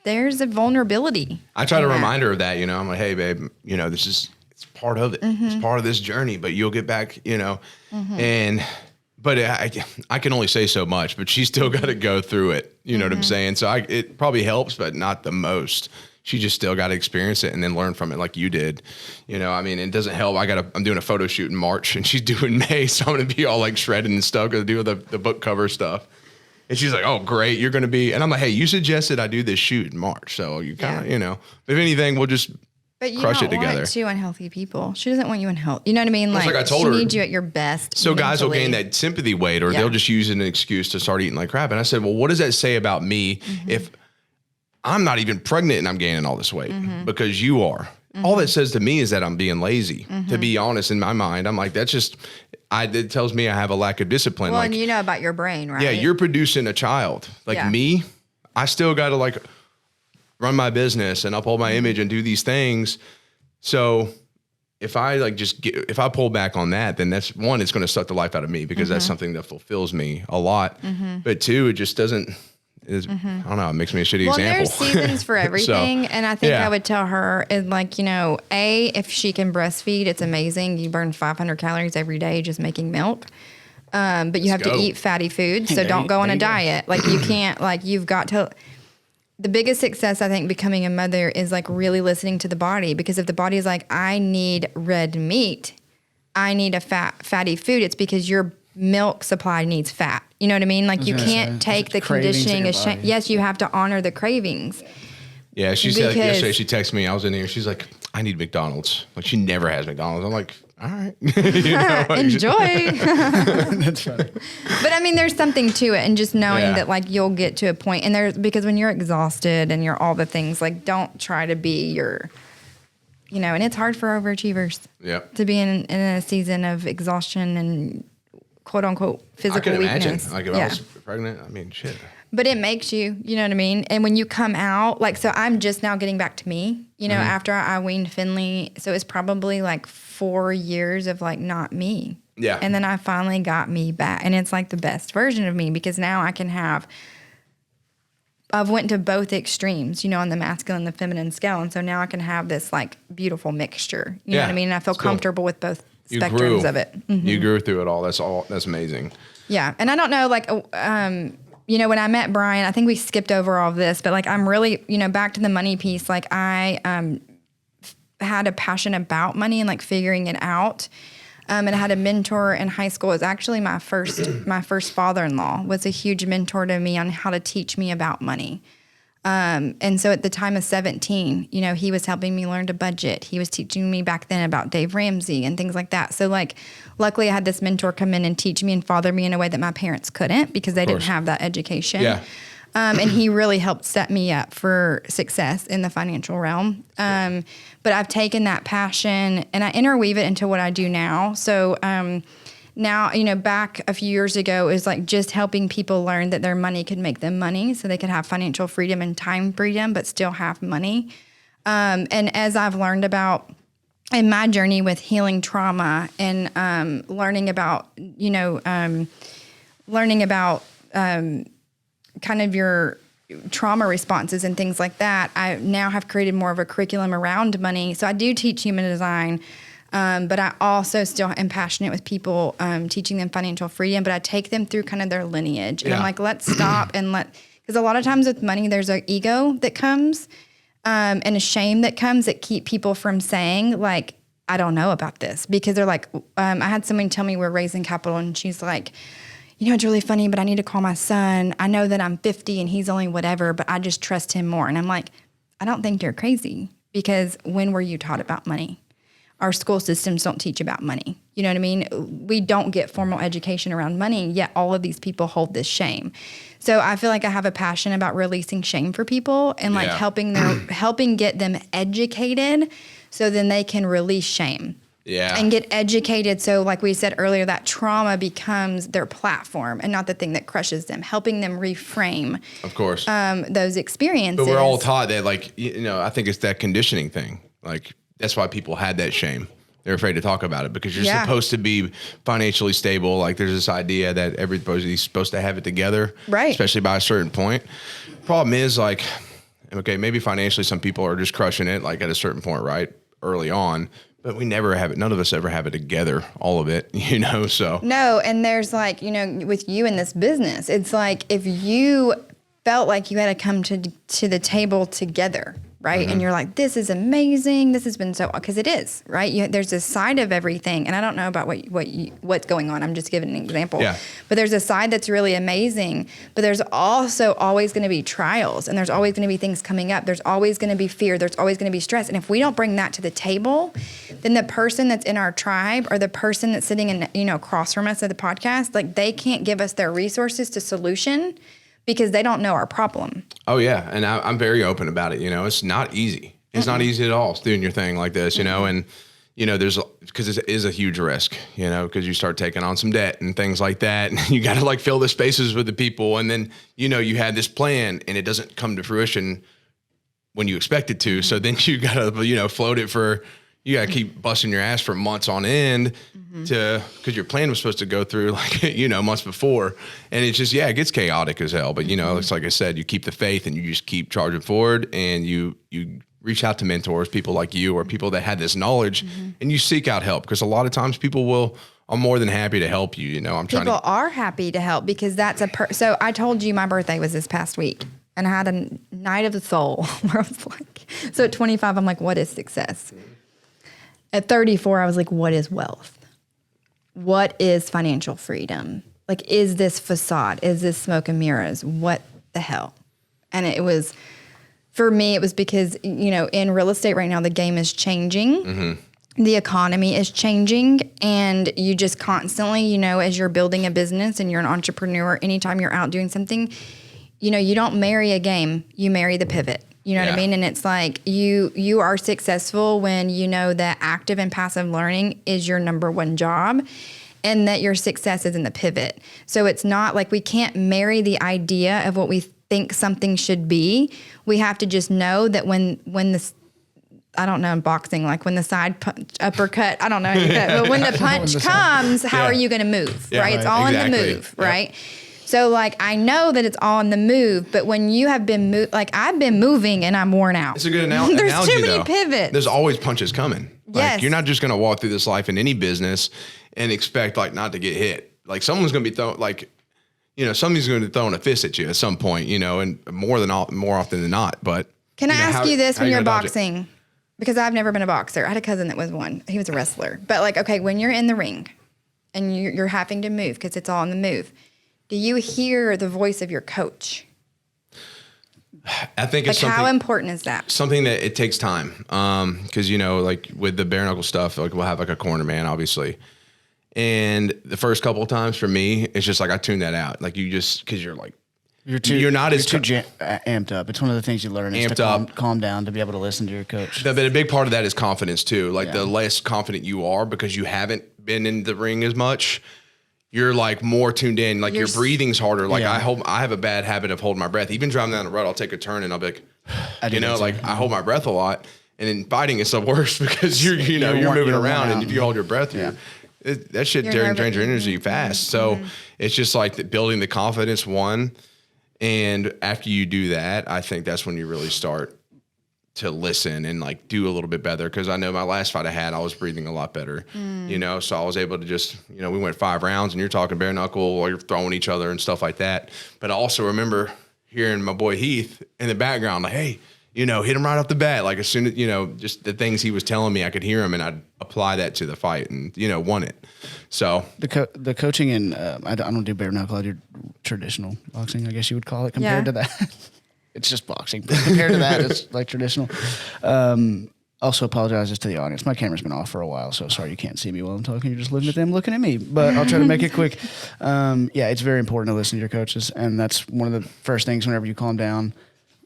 B: vulnerability.
A: I try to remind her of that, you know. I'm like, hey, babe, you know, it's part of it. It's part of this journey, but you'll get back, you know. But I can only say so much, but she's still got to go through it. You know what I'm saying? So it probably helps, but not the most. She just still got to experience it and then learn from it like you did. You know, I mean, it doesn't help. I'm doing a photo shoot in March and she's due in May. So I'm going to be all like shredded and stuff because I do the book cover stuff. And she's like, oh, great. You're going to be, and I'm like, hey, you suggested I do this shoot in March. So you kind of, you know, if anything, we'll just crush it together.
B: Want two unhealthy people. She doesn't want you unhealthy. You know what I mean?
A: Like I told her,
B: she needs you at your best.
A: So guys will gain that sympathy weight or they'll just use it as an excuse to start eating like crap. And I said, well, what does that say about me if I'm not even pregnant and I'm gaining all this weight because you are? All that says to me is that I'm being lazy, to be honest. In my mind, I'm like, that's just, it tells me I have a lack of discipline.
B: Well,
A: like,
B: and you know about your brain, right?
A: Yeah, you're producing a child. Like me, I still got to like run my business and uphold my image and do these things. So if I like if I pull back on that, then that's one, it's going to suck the life out of me because that's something that fulfills me a lot. But two, it just doesn't, I don't know, it makes me a shitty example.
B: There's seasons for everything. And I think I would tell her is like, you know, if she can breastfeed, it's amazing. You burn 500 calories every day just making milk. But you have to eat fatty food. So don't go on a diet. Like you can't, like you've got to, the biggest success, I think, becoming a mother is like really listening to the body. Because if the body is like, I need red meat, I need a fatty food, it's because your milk supply needs fat. You know what I mean? Like you can't take the conditioning. Yes, you have to honor the cravings.
A: Yeah, she said yesterday, she texted me, I was in here, she's like, I need McDonald's. Like she never has McDonald's. I'm like, all right. You know, like,
B: enjoy.
C: That's funny.
B: But I mean, there's something to it, and just knowing that like you'll get to a point, and because when you're exhausted and you're all the things, like don't try to be your, you know, and it's hard for overachievers. Yeah. To be in a season of exhaustion and quote unquote physical weakness.
A: Imagine, like if I was pregnant, I mean, shit.
B: But it makes you know what I mean? And when you come out, like, so I'm just now getting back to me, you know, after I weaned Finley. So it's probably like 4 years of like not me. Yeah. And then I finally got me back. And it's like the best version of me because now I've went to both extremes, you know, on the masculine and the feminine scale. And so now I can have this like beautiful mixture. You know what I mean? And I feel comfortable with both spectrums of it.
A: You grew through it all. That's amazing.
B: Yeah. And I don't know, like, you know, when I met Brian, I think we skipped over all of this, but like, I'm really, you know, back to the money piece. Like I had a passion about money and like figuring it out. And I had a mentor in high school. It was actually my first father-in-law was a huge mentor to me on how to teach me about money. And so at the time of 17, you know, he was helping me learn to budget. He was teaching me back then about Dave Ramsey and things like that. So like, luckily I had this mentor come in and teach me and father me in a way that my parents couldn't because they didn't have that education. Yeah. And he really helped set me up for success in the financial realm. But I've taken that passion and I interweave it into what I do now. So, now, you know, back a few years ago, it was like just helping people learn that their money could make them money so they could have financial freedom and time freedom, but still have money. And as I've learned about in my journey with healing trauma and learning about, you know, kind of your trauma responses and things like that, I now have created more of a curriculum around money. So I do teach human design. But I also still am passionate with people, teaching them financial freedom, but I take them through kind of their lineage. And I'm like, let's stop because a lot of times with money, there's an ego that comes, and a shame that comes that keep people from saying like, I don't know about this because they're like, I had someone tell me we're raising capital and she's like, you know, it's really funny, but I need to call my son. I know that I'm 50 and he's only whatever, but I just trust him more. And I'm like, I don't think you're crazy because when were you taught about money? our school systems don't teach about money. You know what I mean? We don't get formal education around money, yet all of these people hold this shame. So I feel like I have a passion about releasing shame for people and like helping get them educated so then they can release shame.
A: Yeah.
B: And get educated. So like we said earlier, that trauma becomes their platform and not the thing that crushes them, helping them reframe,
A: of course,
B: those experiences.
A: But we're all taught that, like, I think it's that conditioning thing. Like, that's why people had that shame. They're afraid to talk about it because you're supposed to be financially stable. Like, there's this idea that everybody's supposed to have it together,
B: right?
A: Especially by a certain point. Problem is, like, okay, maybe financially some people are just crushing it, like, at a certain point, right? Early on. But we never have it. None of us ever have it together, all of it, so.
B: No, and there's like, with you in this business, it's like if you felt like you had to come to the table together, right? Mm-hmm. And you're like, this is amazing. This has been so, because it is, right? There's a side of everything. And I don't know about what's going on. I'm just giving an example. Yeah. But there's a side that's really amazing. But there's also always going to be trials. And there's always going to be things coming up. There's always going to be fear. There's always going to be stress. And if we don't bring that to the table, then the person that's in our tribe or the person that's sitting in, across from us at the podcast, like they can't give us their resources to solution because they don't know our problem. Oh, yeah.
A: And I'm very open about it. It's not easy. It's not easy at all doing your thing like this, and, there's, because it is a huge risk, because you start taking on some debt and things like that. And you got to like fill the spaces with the people. And then, you had this plan and it doesn't come to fruition when you expect it to. So then you got to, float it for, you got to keep busting your ass for months on end because your plan was supposed to go through like, months before. And it's just, it gets chaotic as hell. But, it's like I said, you keep the faith and you just keep charging forward and you reach out to mentors, people like you or people that had this knowledge and you seek out help because a lot of times people are more than happy to help you. People are happy to help because that's so I told you my birthday was this past week and I had a night of the soul where I was like, so at 25, I'm like, what is success? At 34, I was like, what is wealth? What is financial freedom? Like, is this facade? Is this smoke and mirrors? What the hell? And it was, for me, it was because, in real estate right now, the game is changing. Mm-hmm. The economy is changing. And you just constantly, as you're building a business and you're an entrepreneur, anytime you're out doing something, you don't marry a game, you marry the pivot. You know what I mean? And it's like you are successful when you know that active and passive learning is your number one job and that your success is in the pivot. So it's not like we can't marry the idea of what we think something should be. We have to just know that when the, I don't know in boxing, like when the side punch, uppercut, I don't know, but when the punch comes, how are you going to move? Right? It's all in the move, right? So, like, I know that it's all in the move, but when you have been I've been moving and I'm worn out. It's a good analogy, There's too many pivots. There's always punches coming. Yes. Like, you're not just going to walk through this life in any business and expect, like, not to get hit. Like, someone's going to be throwing, like, somebody's going to be throwing a fist at you at some point, and more often than not. But can I ask you this when you're boxing? Because I've never been a boxer. I had a cousin that was one. He was a wrestler. But, like, okay, when you're in the ring and you're having to move because it's all in the move, do you hear the voice of your coach? I think it's how important is that? Something that it takes time. Because, like with the bare knuckle stuff, like we'll have like a corner man, obviously. And the first couple of times for me, it's just like I tune that out. Like because you're like, you're too amped up. It's one of the things you learn is to calm down to be able to listen to your coach. But a big part of that is confidence too. Like the less confident you are because you haven't been in the ring as much, you're like more tuned in, like your breathing's harder. Like I have a bad habit of holding my breath. Even driving down the road, I'll take a turn and I'll be like, I hold my breath a lot. And in fighting, it's the worst because you're moving around and if you hold your breath, that shit drains your energy fast. So it's just like building the confidence one. And after you do that, I think that's when you really start to listen and like do a little bit better. Cause I know my last fight I was breathing a lot better, so I was able to just, we went 5 rounds and you're talking bare knuckle or you're throwing each other and stuff like that. But I also remember hearing my boy Heath in the background, like, hey, hit him right off the bat. Like as soon as, just the things he was telling me, I could hear him and I'd apply that to the fight and, won it. So the coaching and I don't do bare knuckle. I do traditional boxing, I guess you would call it compared to that. It's just boxing. But compared to that, it's like traditional.
C: also apologizes to the audience. My camera's been off for a while, so sorry you can't see me while I'm talking. You're just looking at them, looking at me. But I'll try to make it quick. Yeah, it's very important to listen to your coaches, and that's one of the first things whenever you calm down,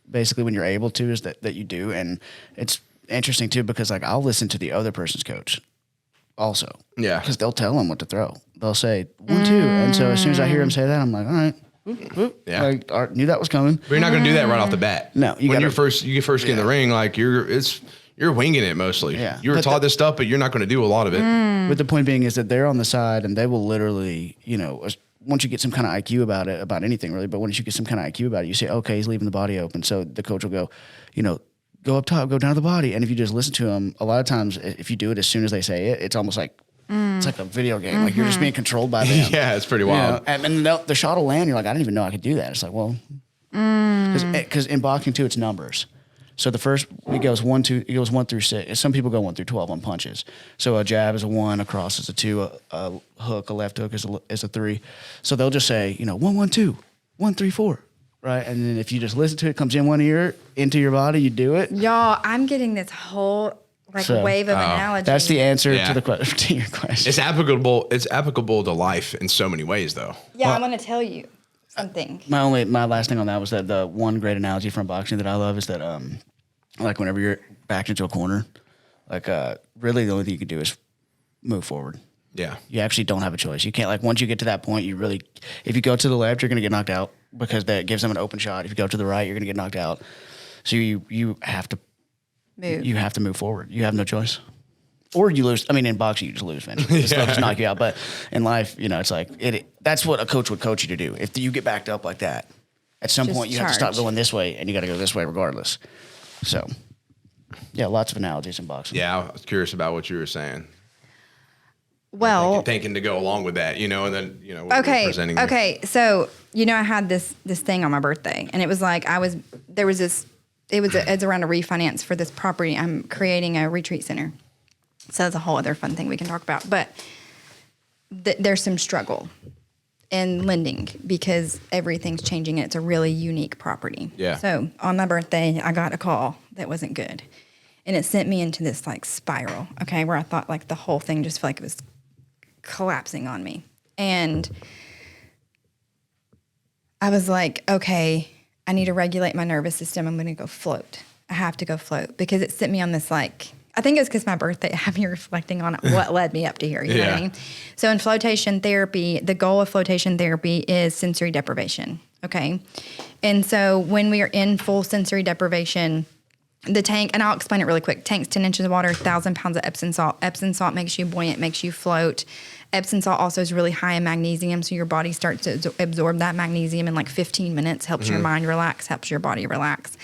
C: basically when you're able to, is that you do. And it's interesting, too, because, like, I'll listen to the other person's coach also.
A: Yeah.
C: Because they'll tell them what to throw. They'll say 1, 2. And so as soon as I hear him say that, I'm like, all right.
A: Yeah.
C: Like, I knew that was coming.
A: But you're not going to do that right off the bat.
C: No,
A: when you first get get in the ring, like you're winging it mostly.
C: Yeah.
A: You were taught this stuff, but you're not going to do a lot of it.
C: But the point being is that they're on the side and they will literally, once you get some kind of IQ about it, about anything really, but once you get some kind of IQ about it, you say, okay, he's leaving the body open. So the coach will go, go up top, go down to the body. And if you just listen to them, a lot of times if you do it as soon as they say it, it's almost like, it's like a video game. Like you're just being controlled by them.
A: Yeah, it's pretty wild.
C: And the shot will land. You're like, I didn't even know I could do that. It's like, well, because in boxing too, it's numbers. So the first, it goes 1, 2, it goes 1 through 6. Some people go 1 through 12 on punches. So a jab is a 1, a cross is a 2, a hook, a left hook is a 3. So they'll just say, 1, 1, 2, 1, 3, 4. Right. And then if you just listen to it, comes in one ear, into your body, you do it.
B: Y'all, I'm getting this whole wave of analogy.
C: That's the answer to your question.
A: It's applicable. It's applicable to life in so many ways, though.
B: Yeah, I'm going to tell you something.
C: My last thing on that was that the one great analogy from boxing that I love is that like whenever you're backed into a corner, like really the only thing you can do is move forward.
A: Yeah.
C: You actually don't have a choice. You can't, like, once you get to that point, if you go to the left, you're going to get knocked out because that gives them an open shot. If you go to the right, you're going to get knocked out. So you have to move. You have to move forward. You have no choice. Or you lose. I mean, in boxing, you just lose, man. They'll just knock you out. But in life, it's like, that's what a coach would coach you to do. If you get backed up like that, at some point, you have to stop going this way, and you got to go this way regardless. So, yeah, lots of analogies in boxing.
A: Yeah, I was curious about what you were saying.
B: Well,
A: thinking to go along with that, and then presenting.
B: Okay, so I had this thing on my birthday, and it was like it's around a refinance for this property. I'm creating a retreat center, so that's a whole other fun thing we can talk about. But there's some struggle in lending because everything's changing, and it's a really unique property.
A: Yeah.
B: So on my birthday, I got a call that wasn't good, and it sent me into this like spiral. Okay, where I thought like the whole thing just felt like it was collapsing on me. And I was like, okay, I need to regulate my nervous system. I'm going to go float. I have to go float because it sent me on this, like, I think it was because my birthday, I have me reflecting on what led me up to here. You know what I mean? So in flotation therapy, the goal of flotation therapy is sensory deprivation. Okay. And so when we are in full sensory deprivation, the tank, and I'll explain it really quick. Tank's 10 inches of water, 1,000 pounds of Epsom salt. Epsom salt makes you buoyant, makes you float. Epsom salt also is really high in magnesium, so your body starts to absorb that magnesium in like 15 minutes, helps your mind relax, helps your body relax.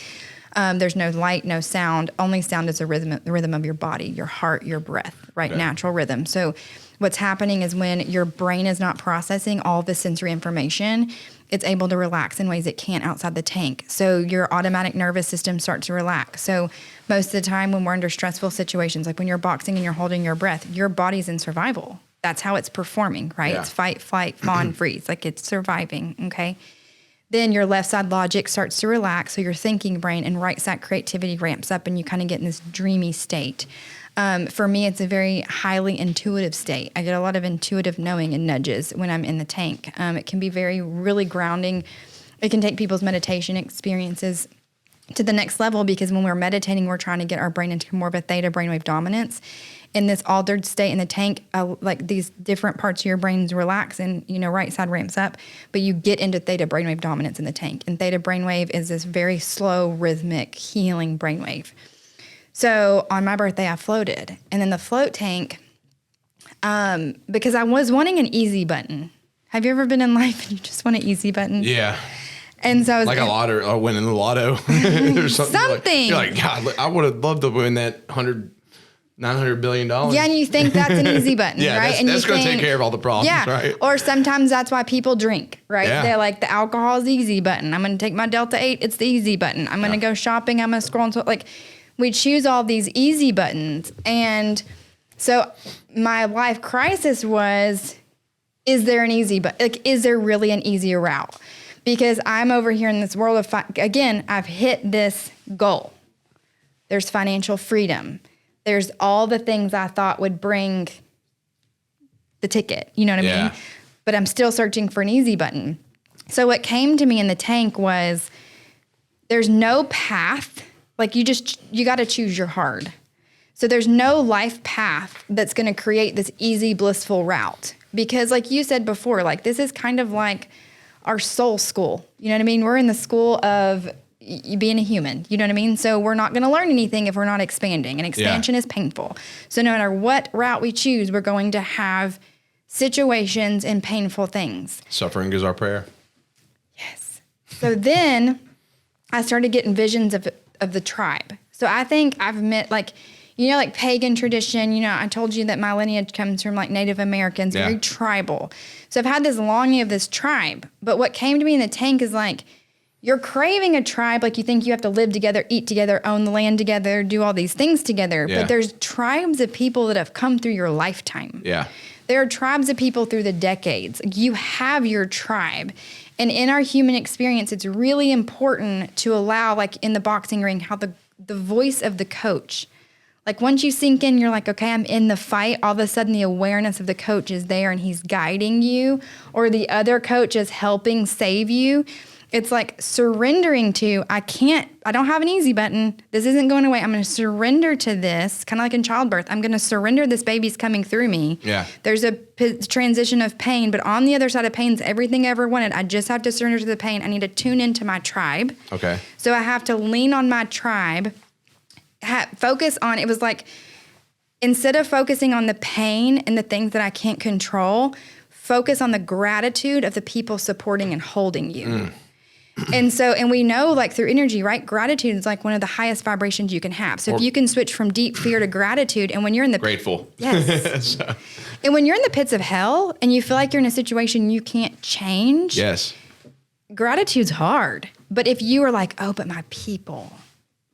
B: There's no light, no sound. Only sound is the rhythm of your body, your heart, your breath, right? Okay. Natural rhythm. So what's happening is when your brain is not processing all the sensory information, it's able to relax in ways it can't outside the tank. So your automatic nervous system starts to relax. So most of the time when we're under stressful situations, like when you're boxing and you're holding your breath, your body's in survival. That's how it's performing, right? Yeah. It's fight, flight, fawn, freeze. Like it's surviving, okay? Then your left side logic starts to relax, so your thinking brain, and right side creativity ramps up, and you kind of get in this dreamy state. For me, it's a very highly intuitive state. I get a lot of intuitive knowing and nudges when I'm in the tank. It can be really grounding. It can take people's meditation experiences to the next level because when we're meditating, we're trying to get our brain into more of a theta brainwave dominance. In this altered state in the tank, like these different parts of your brains relax and, right side ramps up, but you get into theta brainwave dominance in the tank. And theta brainwave is this very slow, rhythmic, healing brainwave. So on my birthday, I floated. And then the float tank, because I was wanting an easy button. Have you ever been in life and you just want an easy button?
A: Yeah.
B: And so I was
A: like a lotto, or winning the lotto. Or something. You're like, God, I would have loved to win that $900 billion.
B: Yeah, and you think that's an easy button,
A: yeah,
B: right?
A: That's going to take care of all the problems, right?
B: Or sometimes that's why people drink, right?
A: Yeah.
B: They're like, the alcohol is the easy button. I'm going to take my Delta 8, it's the easy button. I'm going to go shopping, I'm going to scroll and so like we choose all these easy buttons. And so my life crisis was, is there an easy button? Like, is there really an easier route? Because I'm over here in this world of, again, I've hit this goal. There's financial freedom. there's all the things I thought would bring the ticket. You know what I mean? But I'm still searching for an easy button. So what came to me in the tank was there's no path. Like you got to choose your hard. So there's no life path that's going to create this easy, blissful route. Because like you said before, like this is kind of like our soul school. You know what I mean? We're in the school of being a human. You know what I mean? So we're not going to learn anything if we're not expanding. And expansion is painful. So no matter what route we choose, we're going to have situations and painful things.
A: Suffering is our prayer.
B: Yes. So then I started getting visions of the tribe. So I think I've met like pagan tradition, I told you that my lineage comes from like Native Americans, very tribal. So I've had this longing of this tribe. But what came to me in the tank is like, you're craving a tribe, like you think you have to live together, eat together, own the land together, do all these things together. Yeah. But there's tribes of people that have come through your lifetime.
A: Yeah.
B: There are tribes of people through the decades. You have your tribe. And in our human experience, it's really important to allow, like in the boxing ring, how the voice of the coach, like once you sink in, you're like, okay, I'm in the fight. All of a sudden the awareness of the coach is there and he's guiding you, or the other coach is helping save you. It's like surrendering to, I don't have an easy button. This isn't going away. I'm going to surrender to this, kind of like in childbirth. I'm going to surrender. This baby's coming through me.
A: Yeah.
B: There's a transition of pain, but on the other side of pain is everything I ever wanted. I just have to surrender to the pain. I need to tune into my tribe.
A: Okay.
B: So I have to lean on my tribe, focus on, it was like, instead of focusing on the pain and the things that I can't control, focus on the gratitude of the people supporting and holding you. And we know, like through energy, right? Gratitude is like one of the highest vibrations you can have. So if you can switch from deep fear to gratitude, and when you're in the
A: grateful,
B: yes, and when you're in the pits of hell and you feel like you're in a situation you can't change,
A: yes,
B: gratitude's hard. But if you are like, oh, but my people,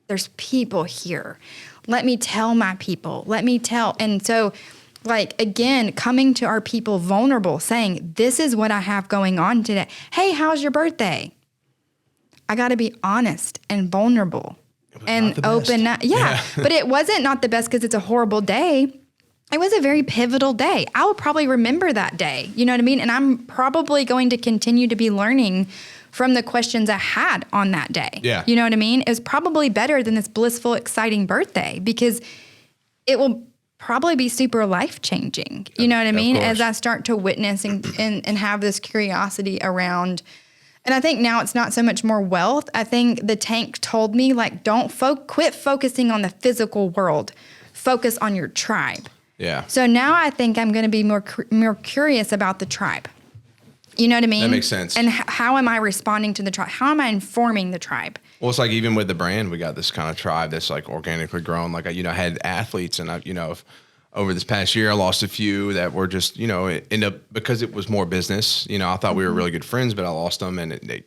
B: there's people here. Let me tell my people. And so, like, again, coming to our people vulnerable, saying, this is what I have going on today. Hey, how's your birthday? I got to be honest and vulnerable and open. Yeah, but it wasn't not the best because it's a horrible day. It was a very pivotal day. I will probably remember that day. You know what I mean? And I'm probably going to continue to be learning from the questions I had on that day.
A: Yeah.
B: You know what I mean? It was probably better than this blissful, exciting birthday because it will probably be super life-changing. You know what I mean? As I start to witness and have this curiosity around. And I think now it's not so much more wealth. I think the tank told me, like, don't quit focusing on the physical world. Focus on your tribe.
A: Yeah.
B: So now I think I'm going to be more curious about the tribe. You know what I mean?
A: That makes sense.
B: And how am I responding to the tribe? How am I informing the tribe?
A: Well, it's like even with the brand, we got this kind of tribe that's like organically grown. Like, I had athletes and over this past year, I lost a few that were just, it ended up because it was more business. I thought we were really good friends, but I lost them and they,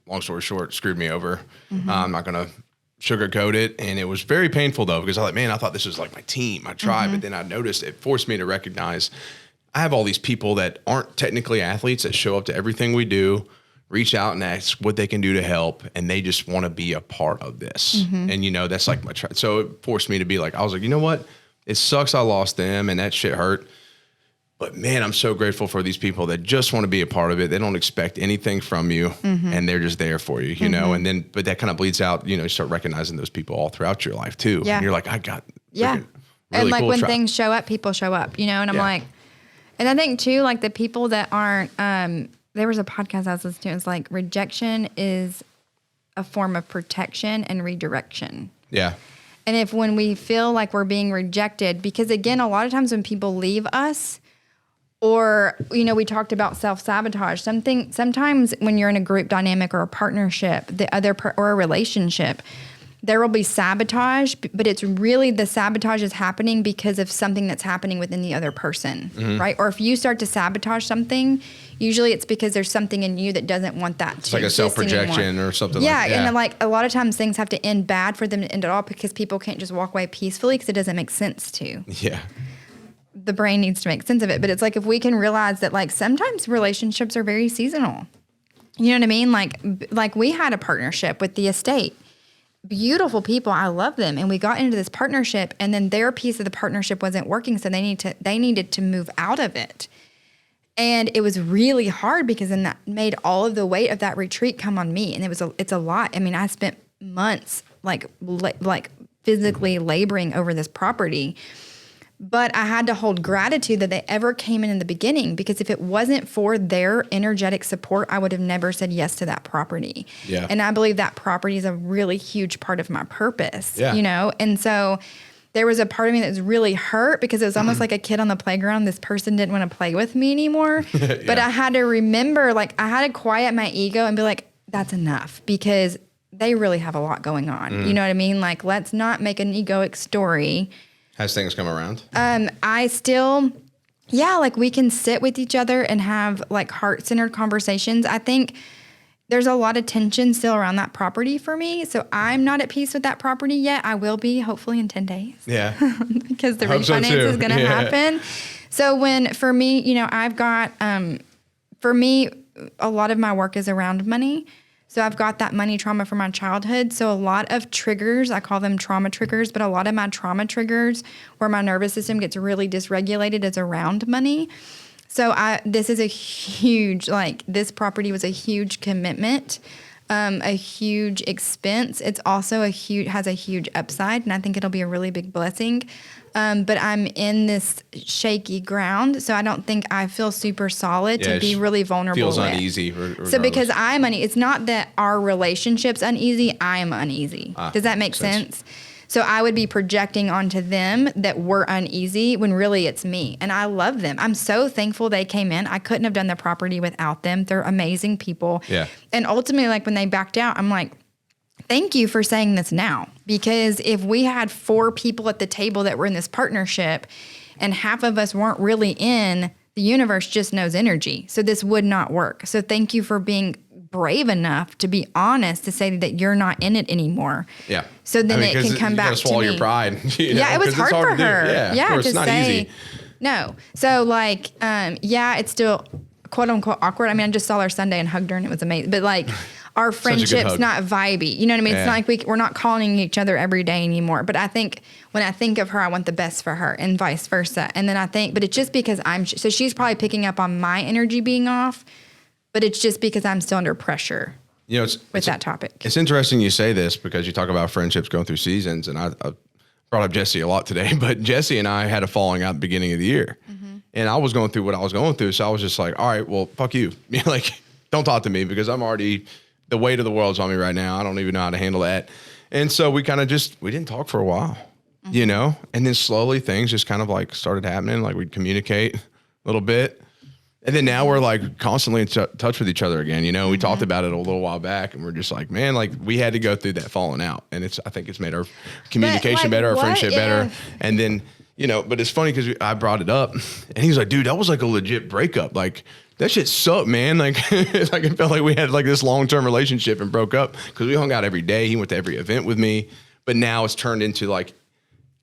A: long story short, screwed me over. I'm not going to sugarcoat it. And it was very painful though, because I was like, man, I thought this was like my team, my tribe. But then I noticed it forced me to recognize I have all these people that aren't technically athletes that show up to everything we do, reach out and ask what they can do to help. And they just want to be a part of this. And, that's like my tribe. So it forced me to be like, I was like, you know what? It sucks I lost them and that shit hurt. But man, I'm so grateful for these people that just want to be a part of it. They don't expect anything from you and they're just there for you, you know? And then, but that kind of bleeds out, you start recognizing those people all throughout your life too.
B: Yeah.
A: And you're like, I got
B: really and like cool when things show up, people show up, and I'm like, and I think too, like the people that aren't, there was a podcast I was listening to. It's like rejection is a form of protection and redirection.
A: Yeah.
B: And when we feel like we're being rejected, because again, a lot of times when people leave us, or, we talked about self-sabotage, sometimes when you're in a group dynamic or a partnership, or a relationship, there will be sabotage, but it's really the sabotage is happening because of something that's happening within the other person, right? Or if you start to sabotage something, usually it's because there's something in you that doesn't want that
A: it's like a self-projection or something
B: like that. Yeah, and like a lot of times things have to end bad for them to end at all because people can't just walk away peacefully because it doesn't make sense to.
A: Yeah.
B: The brain needs to make sense of it. But it's like if we can realize that like sometimes relationships are very seasonal. You know what I mean? Like we had a partnership with the estate. beautiful people. I love them. And we got into this partnership, and then their piece of the partnership wasn't working. So they needed to move out of it. And it was really hard because then that made all of the weight of that retreat come on me. And it's a lot. I mean, I spent months like physically laboring over this property. But I had to hold gratitude that they ever came in the beginning, because if it wasn't for their energetic support, I would have never said yes to that property.
A: Yeah.
B: And I believe that property is a really huge part of my purpose,
A: yeah.
B: you know? And so there was a part of me that was really hurt, because it was almost like a kid on the playground. This person didn't want to play with me anymore. Yeah. But I had to remember, like, I had to quiet my ego and be like, that's enough, because they really have a lot going on. You know what I mean? Like, let's not make an egoic story.
A: Has things come around?
B: I still, like, we can sit with each other and have like heart-centered conversations. I think there's a lot of tension still around that property for me. So I'm not at peace with that property yet. I will be hopefully in 10 days.
A: Yeah.
B: Because the refinance is going to happen. So for me, you know, I've got, for me, a lot of my work is around money. So I've got that money trauma from my childhood. So a lot of triggers, I call them trauma triggers, but a lot of my trauma triggers where my nervous system gets really dysregulated is around money. So this is a huge, like, this property was a huge commitment, a huge expense. It's also has a huge upside, and I think it'll be a really big blessing. But I'm in this shaky ground, so I don't think I feel super solid to be really vulnerable.
A: Feels uneasy.
B: So because I'm uneasy, it's not that our relationship's uneasy. I am uneasy. Does that make sense? So I would be projecting onto them that we're uneasy when really it's me. And I love them. I'm so thankful they came in. I couldn't have done the property without them. They're amazing people.
A: Yeah.
B: And ultimately, like, when they backed out, I'm like, thank you for saying this now. Because if we had 4 people at the table that were in this partnership and half of us weren't really in, the universe just knows energy. So this would not work. So thank you for being brave enough to be honest, to say that you're not in it anymore.
A: Yeah.
B: So then it can come back to me.
A: Swallow your pride. You know,
B: yeah, it was hard for her.
A: Yeah, of course, it's not easy.
B: No. So like, it's still quote unquote awkward. I mean, I just saw her Sunday and hugged her, and it was amazing. But like, our friendship's not vibey. You know what I mean? It's not like we're not calling each other every day anymore. But I think when I think of her, I want the best for her, and vice versa. And then I think, but it's just because so she's probably picking up on my energy being off, but it's just because I'm still under pressure. You know, with that topic.
A: It's interesting you say this, because you talk about friendships going through seasons, and I brought up Jesse a lot today, but Jesse and I had a falling out at the beginning of the year. Mm-hmm. And I was going through what I was going through, so I was just like, all right, well, fuck you. Like, don't talk to me, because I'm already, the weight of the world's on me right now. I don't even know how to handle that. And so we kind of we didn't talk for a while, you know? And then slowly things just kind of like started happening. Like, we'd communicate a little bit. And then now we're like constantly in touch with each other again. You know, we talked about it a little while back, and we're just like, man, like, we had to go through that falling out. And I think it's made our communication better, our friendship better. And then, you know, but it's funny because I brought it up, and he's like, dude, that was like a legit breakup. Like, that shit sucked, man. Like, like, it felt like we had like this long-term relationship and broke up because we hung out every day. He went to every event with me, but now it's turned into like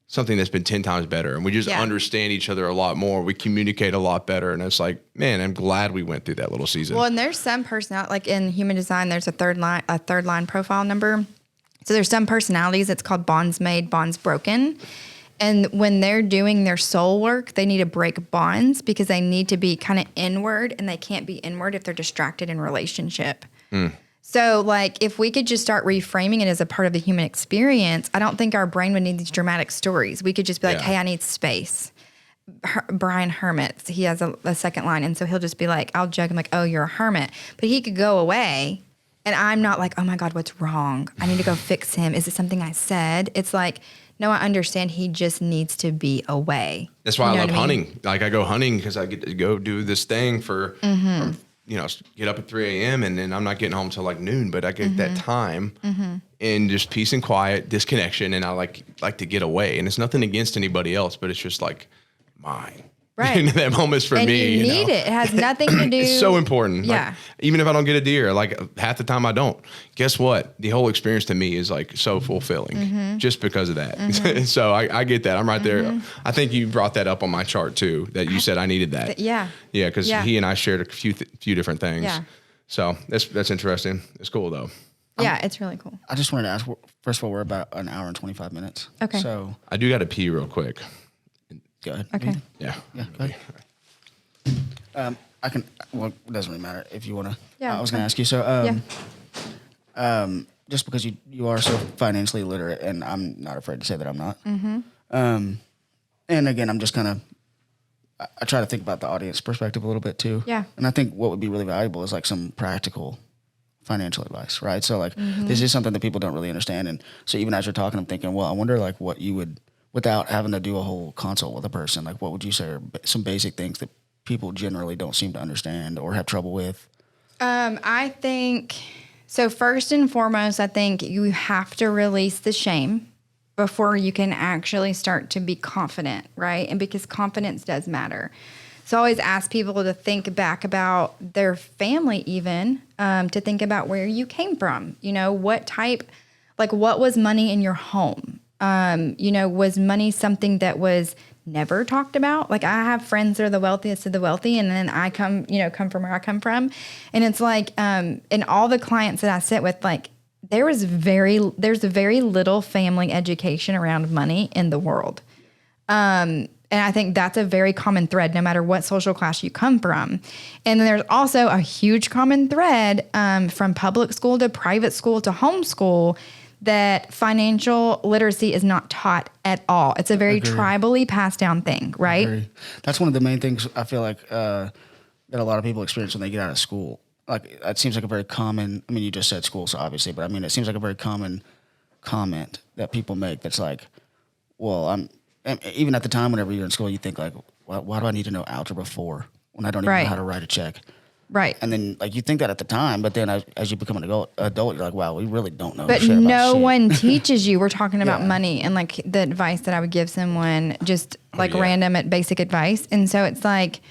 A: something that's been 10 times better. And we just understand each other a lot more. We communicate a lot better. And it's like, man, I'm glad we went through that little season.
B: Well, and there's some personality, like in human design, there's a third line profile number. So there's some personalities, it's called bonds made, bonds broken. And when they're doing their soul work, they need to break bonds because they need to be kind of inward, and they can't be inward if they're distracted in relationship. So like, if we could just start reframing it as a part of the human experience, I don't think our brain would need these dramatic stories. We could just be like, hey, I need space. Brian Hermit, he has a second line. And so he'll just be like, I'll joke, I'm like, oh, you're a hermit. But he could go away, and I'm not like, oh my God, what's wrong? I need to go fix him. Is it something I said? It's like, no, I understand. He just needs to be away.
A: That's why I love hunting. Like, I go hunting because I get to go do this thing for, you know, get up at 3 a.m. and then I'm not getting home till like noon, but I get that time and just peace and quiet, disconnection. And I like to get away. And it's nothing against anybody else, but it's just like mine.
B: Right.
A: That moment's for me.
B: You need it. It has nothing to do.
A: It's so important.
B: Yeah.
A: Like, even if I don't get a deer, like half the time I don't. Guess what? The whole experience to me is like so fulfilling just because of that. So I get that. I'm right there. I think you brought that up on my chart too, that you said I needed that.
B: Yeah.
A: Yeah. Because he and I shared a few different things.
B: Yeah.
A: So that's interesting. It's cool though.
B: Yeah, it's really cool.
C: I just wanted to ask, first of all, we're about an hour and 25 minutes.
B: Okay.
C: So
A: I do got to pee real quick.
C: go ahead.
B: Okay.
A: Yeah.
C: Yeah, go ahead. I can, well, it doesn't really matter if you want to.
B: Yeah,
C: I was going to
B: okay.
C: ask you, so
B: Yeah.
C: just because you are so financially literate, and I'm not afraid to say that I'm not.
B: Mm-hmm.
C: And again, I'm just kind of, I try to think about the audience perspective a little bit too.
B: Yeah.
C: And I think what would be really valuable is like some practical financial advice, right? So like
B: Mm-hmm.
C: this is something that people don't really understand. And so even as you're talking, I'm thinking, well, I wonder like what you would, without having to do a whole consult with a person, like what would you say are some basic things that people generally don't seem to understand or have trouble with?
B: I think, so first and foremost, I think you have to release the shame before you can actually start to be confident, right? And because confidence does matter. So I always ask people to think back about their family even, to think about where you came from. You know, what type, like what was money in your home? You know, was money something that was never talked about? Like I have friends that are the wealthiest of the wealthy, and then I come from where I come from. And it's like, and all the clients that I sit with, like, there's very little family education around money in the world. And I think that's a very common thread, no matter what social class you come from. And then there's also a huge common thread from public school to private school to homeschool, that financial literacy is not taught at all. It's a very tribally passed down thing, right?
C: That's one of the main things I feel like that a lot of people experience when they get out of school. Like it seems like a very common, I mean, you just said school, so obviously, but I mean, it seems like a very common comment that people make that's like, well, and even at the time whenever you're in school, you think like, why do I need to know algebra 4 when I don't even know how to write a check?
B: Right.
C: And then like you think that at the time, but then as you become an adult, you're like, wow, we really don't know
B: But
C: shit about
B: no
C: shit.
B: one teaches you. We're talking about
C: Yeah.
B: money, and like the advice that I would give someone, just like random at basic advice. And so it's like,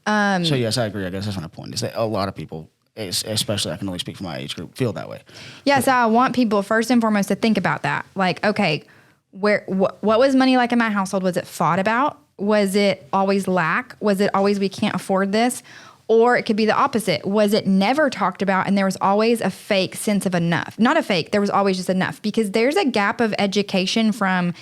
C: So yes, I agree. I guess that's my point is that a lot of people, especially I can only speak for my age group, feel that way.
B: yeah, so I want people first and foremost to think about that. Like, okay, what was money like in my household? Was it fought about? Was it always lack? Was it always we can't afford this? Or it could be the opposite. Was it never talked about and there was always a fake sense of enough? Not a fake, there was always just enough. Because there's a gap of education from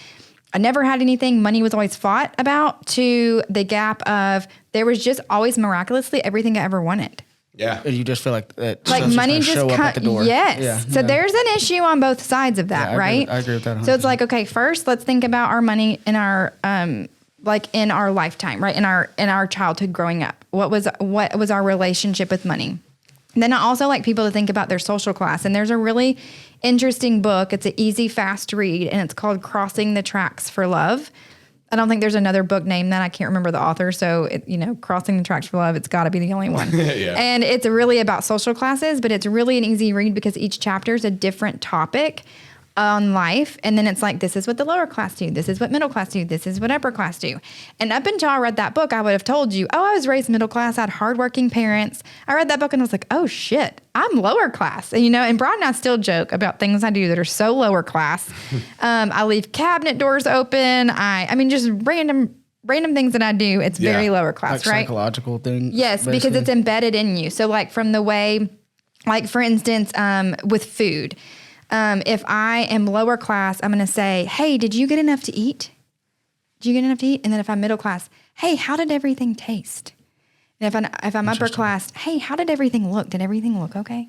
B: I never had anything, money was always fought about, to the gap of there was just always miraculously everything I ever wanted.
A: Yeah.
C: And you just feel like that.
B: Like money just
C: show up at the door.
B: Yes.
C: Yeah,
B: So there's an issue on both sides of that,
C: Yeah,
B: right?
C: I agree with that 100%.
B: So it's like, okay, first let's think about our money in our like in our lifetime, right? In our childhood growing up. What was our relationship with money? And then I also like people to think about their social class. And there's a really interesting book. It's an easy, fast read, and it's called Crossing the Tracks for Love. I don't think there's another book named that. I can't remember the author. So, Crossing the Tracks for Love, it's got to be the only one.
A: Yeah.
B: And it's really about social classes, but it's really an easy read because each chapter is a different topic on life. And then it's like, this is what the lower class do. This is what middle class do. This is what upper class do. And up until I read that book, I would have told you, I was raised middle class. I had hardworking parents. I read that book and I was like, oh shit, I'm lower class. And Brad and I still joke about things I do that are so lower class. I leave cabinet doors open. I mean, just random things that I do. It's very lower class,
C: like
B: right?
C: Psychological thing.
B: Yes,
C: basically.
B: because it's embedded in you. So like from the way, like for instance, with food, if I am lower class, I'm going to say, hey, did you get enough to eat? Did you get enough to eat? And then if I'm middle class, hey, how did everything taste? And if I'm upper class, hey, how did everything look? Did everything look okay?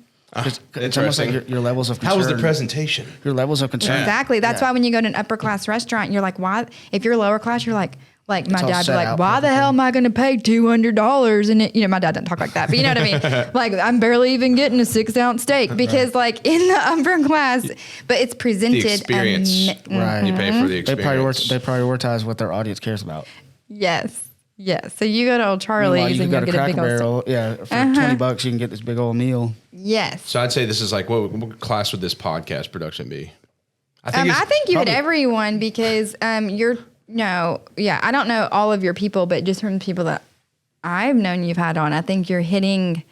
C: It's almost like your levels of concern.
A: How was the presentation?
C: Your levels of concern.
B: Exactly. That's why when you go to an upper class restaurant, you're like, why? If you're lower class, you're like my
C: all
B: dad would
C: set
B: be like,
C: out
B: why the hell am I going to pay $200? And my dad doesn't talk like that, but you know what I mean? Like I'm barely even getting a 6-ounce steak because like in the upper class, but it's presented.
A: The experience.
C: Right.
A: You pay for the
C: They
A: experience.
C: prioritize what their audience cares about.
B: Yes. Yes. So you go to Old Charlie's
C: Meanwhile, you
B: and
C: go
B: you'll
C: to
B: get a
C: Cracker
B: big old
C: Barrel. Yeah, for $20, you can get this big old meal.
B: Yes.
A: So I'd say this is like, what class would this podcast production be?
B: I think you hit everyone because I don't know all of your people, but just from the people that I've known you've had on, I think you're hitting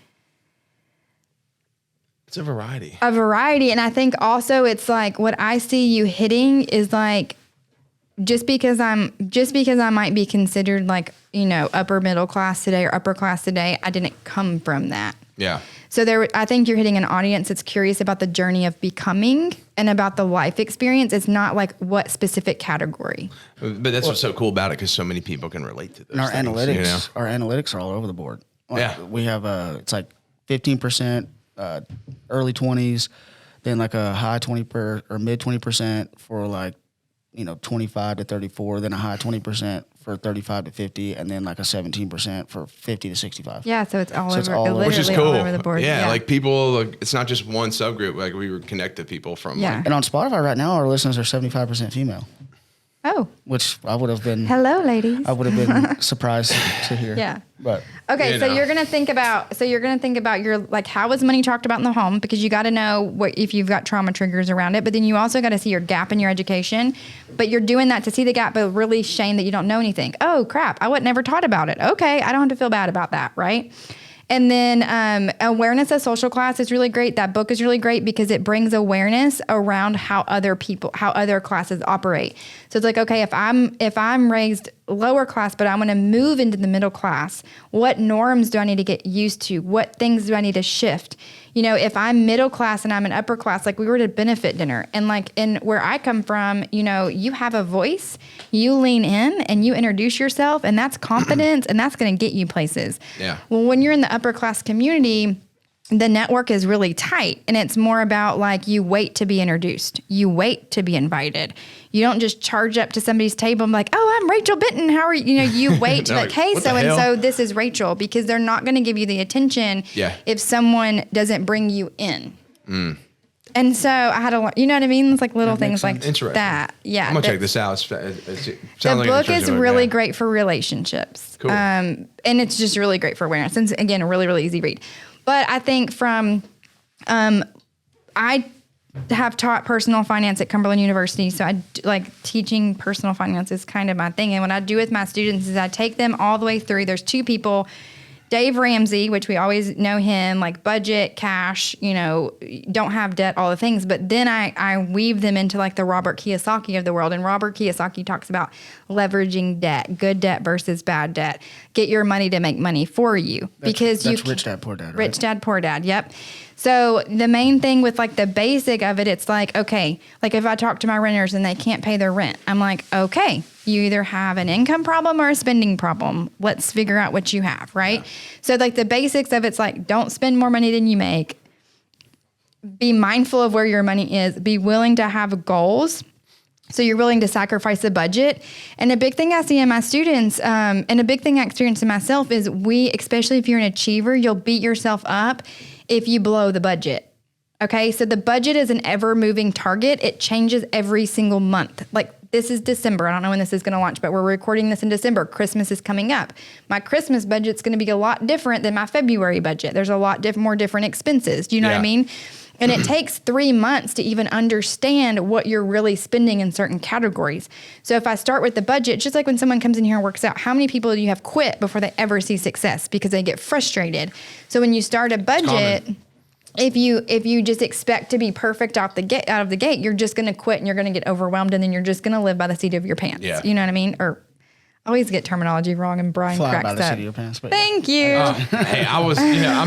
A: It's a variety.
B: a variety. And I think also it's like what I see you hitting is like just because I might be considered like, upper middle class today or upper class today, I didn't come from that.
A: Yeah.
B: So I think you're hitting an audience that's curious about the journey of becoming and about the life experience. It's not like what specific category.
A: But that's what's so cool about it, because so many people can relate to those
C: And our
A: things,
C: analytics, our analytics are all over the board. We have it's like 15%, early 20s, then like a high 20 or mid 20% for like 25 to 34, then a high 20% for 35 to 50, and then like a 17% for 50 to 65.
B: Yeah, so it's all
C: So it's
B: over,
C: all over.
A: Which is
B: literally
A: cool.
B: all over the board.
A: Yeah, like people, it's not just one subgroup. Like we were connected people from.
B: Yeah.
A: Like,
C: And on Spotify right now, our listeners are 75% female,
B: Oh,
C: which I would have been.
B: hello, ladies.
C: I would have been surprised to hear.
B: Yeah.
C: But
B: Okay,
A: You
B: so
A: know.
B: you're gonna think about your, like, how is money talked about in the home, because you got to know what if you've got trauma triggers around it, but then you also got to see your gap in your education. But you're doing that to see the gap, but really shame that you don't know anything. Oh crap, I would never taught about it. Okay, I don't have to feel bad about that, right? And then awareness of social class is really great. That book is really great because it brings awareness around how other classes operate. So it's like, okay, if I'm raised lower class, but I'm going to move into the middle class, what norms do I need to get used to? What things do I need to shift? If I'm middle class and I'm an upper class, like we were at a benefit dinner, and like in where I come from, you have a voice, you lean in and you introduce yourself, and that's confidence, and that's going to get you places.
A: Yeah.
B: Well, when you're in the upper class community, the network is really tight, and it's more about like you wait to be introduced. You wait to be invited. You don't just charge up to somebody's table and be like, oh, I'm Rachel Benton. How are you? You wait to be like, hey,
A: what the
B: so-and-so,
A: hell?
B: this is Rachel, because they're not going to give you the attention if someone doesn't bring you in. And so I had you know what I mean? It's like little things like
A: Interesting.
B: that. Yeah.
A: I'm gonna check this out. It sounds
B: The
A: like
B: book is
A: interesting.
B: really
A: Yeah.
B: great for relationships.
A: Cool.
B: And it's just really great for awareness. And again, a really, really easy read. But I think I have taught personal finance at Cumberland University. So like teaching personal finance is kind of my thing. And what I do with my students is I take them all the way through. There's two people, Dave Ramsey, which we always know him, like budget, cash, don't have debt, all the things. But then I weave them into like the Robert Kiyosaki of the world. And Robert Kiyosaki talks about leveraging debt, good debt versus bad debt. Get your money to make money for you.
C: that's Rich Dad, Poor Dad, right?
B: Rich Dad, Poor Dad, yep. So the main thing with like the basic of it, it's like, okay, like if I talk to my renters and they can't pay their rent, I'm like, okay, you either have an income problem or a spending problem. Let's figure out what you have, right? Yeah. So like the basics of it's like, don't spend more money than you make. Be mindful of where your money is. Be willing to have goals. So you're willing to sacrifice the budget. And a big thing I see in my students, and a big thing I experience in myself is especially if you're an achiever, you'll beat yourself up if you blow the budget. Okay, so the budget is an ever-moving target. It changes every single month. Like this is December. I don't know when this is going to launch, but we're recording this in December. Christmas is coming up. My Christmas budget's going to be a lot different than my February budget. There's a lot more different expenses. Do you know what I mean? And it takes 3 months to even understand what you're really spending in certain categories. So if I start with the budget, just like when someone comes in here and works out, how many people do you have quit before they ever see success because they get frustrated? So when you start a budget, if you just expect to be perfect out of the gate, you're just going to quit and you're going to get overwhelmed, and then you're just going to live by the seat of your pants. Yeah. You know what I mean? Or I always get terminology wrong, and Brian
C: Fly
B: cracks
C: by the
B: up.
C: seat of your pants. But
B: Thank you.
A: Hey, I'm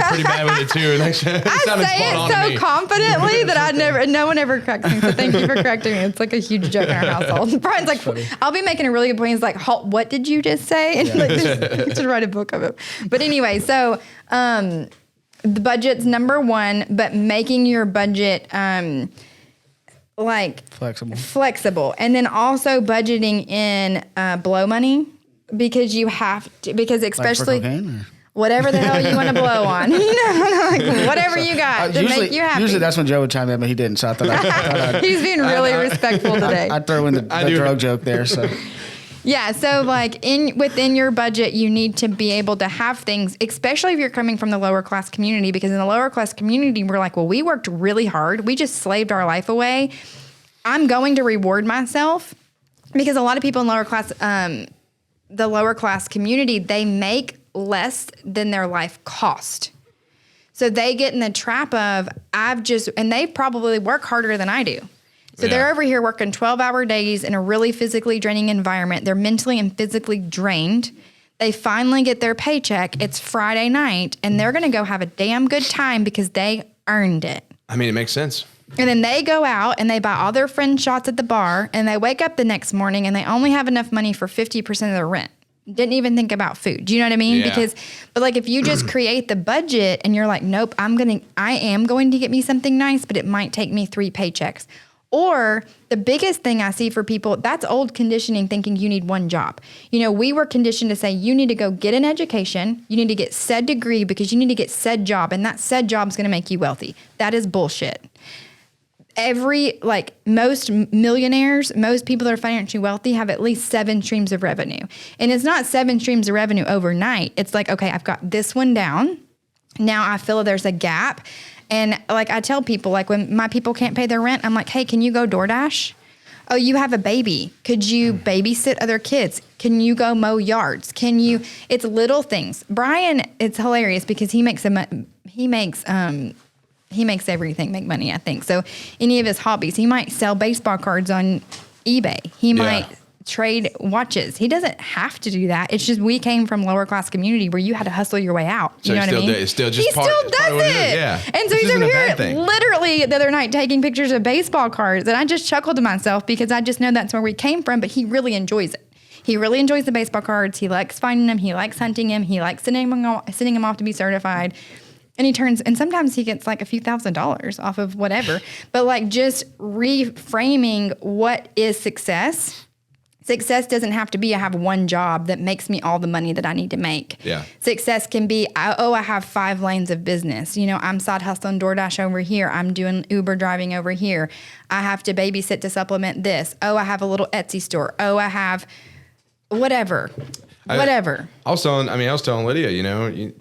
A: pretty bad with it too. It
B: I
A: sounded
B: say
A: spot on to
B: it
A: me.
B: so confidently that no one ever corrects me. So thank you for correcting me. It's like a huge joke in our household. Brian's like, I'll be making a really good point. He's like, what did you just say? And like, you should write a book of it. But anyway, so the budget's number one, but making your budget like flexible, and then also budgeting in blow money, because you have to, because especially
C: like for cocaine, or?
B: Whatever the hell you want to blow on, like whatever you got to make you happy.
C: Usually that's when Joe would chime in, but he didn't. So I thought
B: he's being really respectful today.
C: I'd throw in the drug joke there. So
B: yeah, so like within your budget, you need to be able to have things, especially if you're coming from the lower class community, because in the lower class community, we're like, well, we worked really hard. We just slaved our life away. I'm going to reward myself, because a lot of people in the lower class community, they make less than their life cost. So they get in the trap of, and they probably work harder than I do. So they're over here working 12-hour days in a really physically draining environment. They're mentally and physically drained. They finally get their paycheck. It's Friday night, and they're going to go have a damn good time because they earned it.
A: I mean, it makes sense.
B: And then they go out and they buy all their friends shots at the bar, and they wake up the next morning and they only have enough money for 50% of their rent. Didn't even think about food. Do you know what I mean?
A: Yeah.
B: But like if you just create the budget and you're like, nope, I am going to get me something nice, but it might take me 3 paychecks. Or the biggest thing I see for people, that's old conditioning, thinking you need one job. You know, we were conditioned to say you need to go get an education, you need to get said degree because you need to get said job, and that said job is going to make you wealthy. That is bullshit. Most millionaires, most people that are financially wealthy have at least 7 streams of revenue. And it's not 7 streams of revenue overnight. It's like, okay, I've got this one down. Now I feel there's a gap. And like I tell people, like when my people can't pay their rent, I'm like, hey, can you go DoorDash? Oh, you have a baby. Could you babysit other kids? Can you go mow yards? It's little things. Brian, it's hilarious because he makes everything make money, I think. So any of his hobbies, he might sell baseball cards on eBay. He might trade watches. He doesn't have to do that. It's just we came from lower class community where you had to hustle your way out. You know what I mean?
A: It's still just
B: he still does it.
A: Yeah.
B: And so he's over here literally the other night taking pictures of baseball cards. And I just chuckled to myself because I just know that's where we came from, but he really enjoys it. He really enjoys the baseball cards. He likes finding them. He likes hunting them. He likes sending them off to be certified. And sometimes he gets like a few $1,000s off of whatever. But like just reframing what is success. Success doesn't have to be I have one job that makes me all the money that I need to make.
A: Yeah.
B: Success can be, I have 5 lanes of business. You know, I'm side hustling DoorDash over here. I'm doing Uber driving over here. I have to babysit to supplement this. Oh, I have a little Etsy store. Oh, I have whatever. Whatever.
A: I was telling Lydia, you know,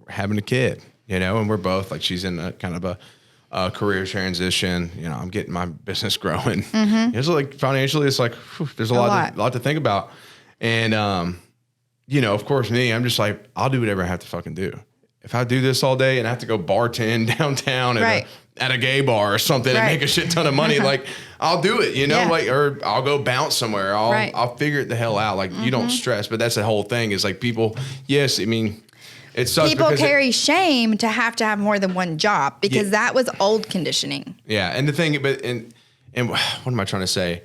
A: having a kid, you know, and we're both like, she's in a kind of a career transition. You know, I'm getting my business growing. Mm-hmm. It's like financially, it's like whew, there's a lot to think about. And you know, of course, me, I'm just like, I'll do whatever I have to fucking do. If I do this all day and I have to go bartend downtown at a gay bar or something and make a shit ton of money, like I'll do it. You know, or I'll go bounce somewhere. I'll figure it the hell out. Like you don't stress, but that's the whole thing. Is like people. Yes, I mean. It sucks
B: people carry shame to have more than one job because that was old conditioning.
A: Yeah, and the thing, and what am I trying to say?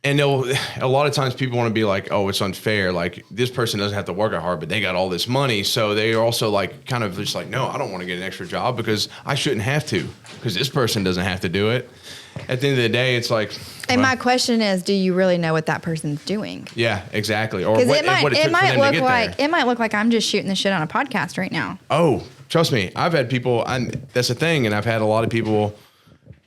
A: And a lot of times people want to be like, oh, it's unfair. Like this person doesn't have to work hard, but they got all this money, so they are also like kind of just like, no, I don't want to get an extra job because I shouldn't have to because this person doesn't have to do it. At the end of the day, it's like.
B: And my question is, do you really know what that person's doing?
A: Yeah, exactly. Or
B: what it might look like I'm just shooting the shit on a podcast right now.
A: Oh, trust me, I've had people. That's the thing, and I've had a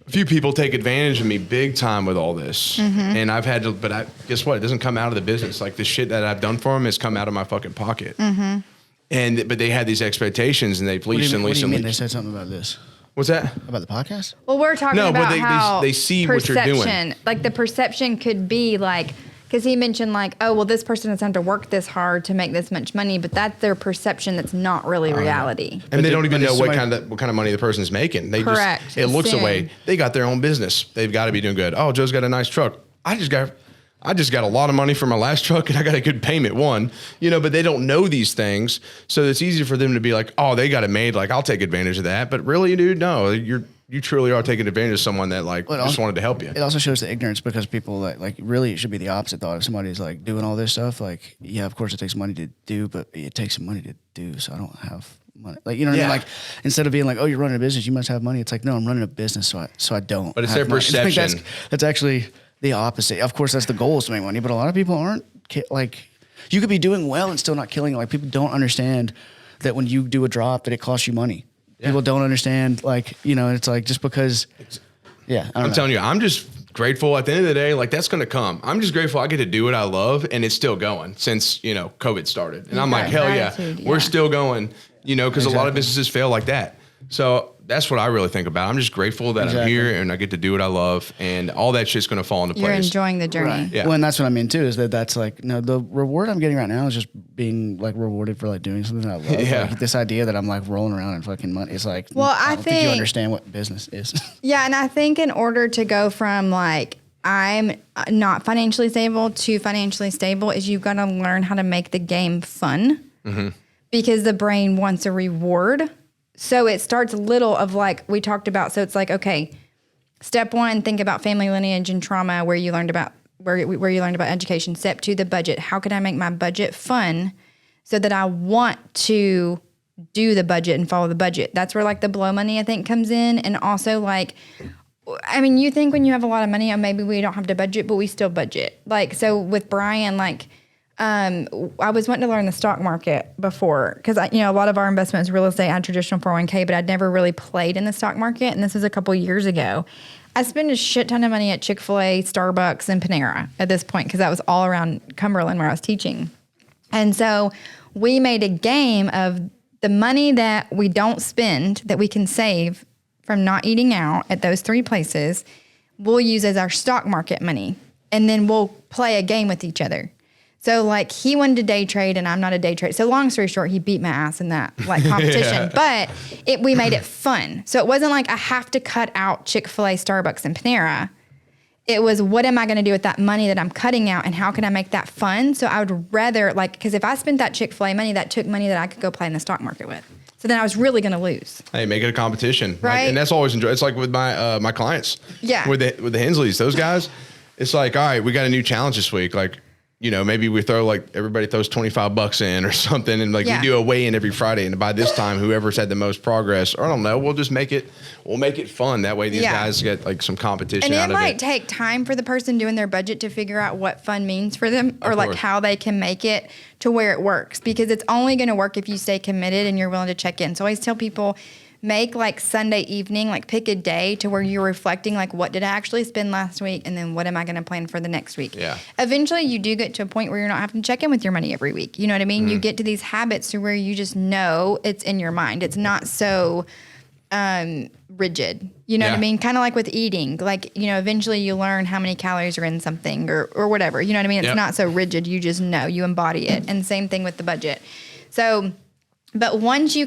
A: few people take advantage of me big time with all this, and I've had to. But guess what? It doesn't come out of the business. Like the shit that I've done for them has come out of my fucking pocket. But they had these expectations, and they've leased and leased and leased.
C: They said something about this.
A: What's that?
C: About the podcast?
B: Well, we're talking about how
A: they see what you're doing.
B: Like the perception could be like, because he mentioned like, oh, well, this person doesn't have to work this hard to make this much money, but that's their perception. That's not really reality.
A: And they don't even know what kind of money the person's making. They
B: Correct.
A: Just it looks away. They got their own business. They've got to be doing good. Oh, Joe's got a nice truck. I just got a lot of money for my last truck and I got a good payment but they don't know these things. So it's easy for them to be like, oh, they got it made. Like I'll take advantage of that. But really, dude, no, you truly are taking advantage of someone that just wanted to help you.
C: It also shows the ignorance because people like really it should be the opposite thought. If somebody's like doing all this stuff, like, yeah, of course it takes money to do, but it takes some money to do. So I don't have money. Like, you know what I mean? Like instead of being like, oh, you're running a business, you must have money. It's like, no, I'm running a business. So I don't.
A: But it's their perception.
C: That's actually the opposite. Of course, that's the goal is to make money, but a lot of people aren't like, you could be doing well and still not killing it. Like people don't understand that when you do a drop that it costs you money. Yeah. People don't understand, like, it's like just because, I'm
A: telling you, I'm just grateful at the end of the day, like that's going to come. I'm just grateful I get to do what I love and it's still going since, COVID started. And I'm like, hell yeah, we're still going, because a lot of businesses fail like that. So that's what I really think about. I'm just grateful that I'm
C: Exactly.
A: here and I get to do what I love, and all that shit's going to fall into
B: You're
A: place.
B: enjoying the journey.
C: Right.
A: Yeah.
C: Well, and that's what I mean too. Is that's like the reward I'm getting right now is just being like rewarded for like doing something I love.
A: Yeah.
C: Like, this idea that I'm like rolling around in fucking money. It's like,
B: Well, I
C: don't think you
B: think-
C: understand what business is.
B: Yeah, and I think in order to go from like I'm not financially stable to financially stable is you've got to learn how to make the game fun because the brain wants a reward. So it starts little of like we talked about. So it's like, okay, step 1, think about family lineage and trauma where you learned about where you learned about education. Step 2, the budget. How can I make my budget fun so that I want to do the budget and follow the budget? That's where like the blow money I think comes in. And also like, I mean, you think when you have a lot of money, maybe we don't have to budget, but we still budget. Like, so with Brian, like, I was wanting to learn the stock market before because, a lot of our investments, real estate, I had traditional 401k, but I'd never really played in the stock market. And this was a couple years ago. I spent a shit ton of money at Chick-fil-A, Starbucks, and Panera at this point because that was all around Cumberland where I was teaching. And so we made a game of the money that we don't spend that we can save from not eating out at those 3 places, we'll use as our stock market money. And then we'll play a game with each other. So like he wanted to day trade and I'm not a day trader. So long story short, he beat my ass in that like competition, but we made it fun. So it wasn't like I have to cut out Chick-fil-A, Starbucks, and Panera. It was, what am I going to do with that money that I'm cutting out and how can I make that fun? So I would rather because if I spent that Chick-fil-A money, that took money that I could go play in the stock market with. So then I was really going to lose.
A: Hey, make it a competition,
B: Right?
A: And that's always enjoy. It's like with my my clients,
B: Yeah.
A: With the Hensleys, those guys, it's like, all right, we got a new challenge this week. Like, maybe we throw everybody throws $25 in or something, and we do a weigh-in every Friday. And by this time, whoever's had the most progress, or I don't know, we'll make it fun. That way, these guys get some competition out
B: and
A: of
B: it
A: it.
B: might take time for the person doing their budget to figure out what fun means for them or
A: course.
B: how they can make it to where it works, because it's only going to work if you stay committed and you're willing to check in. So I always tell people, make Sunday evening, pick a day to where you're reflecting, what did I actually spend last week? And then what am I going to plan for the next week?
A: Yeah.
B: Eventually you do get to a point where you're not having to check in with your money every week. You know what I mean? You get to these habits to where you just know it's in your mind. It's not so rigid. You know what I mean? Kind of like with eating. Eventually you learn how many calories are in something or whatever. You know what I mean? It's not so rigid. You just know. You embody it. And same thing with the budget. So, but once you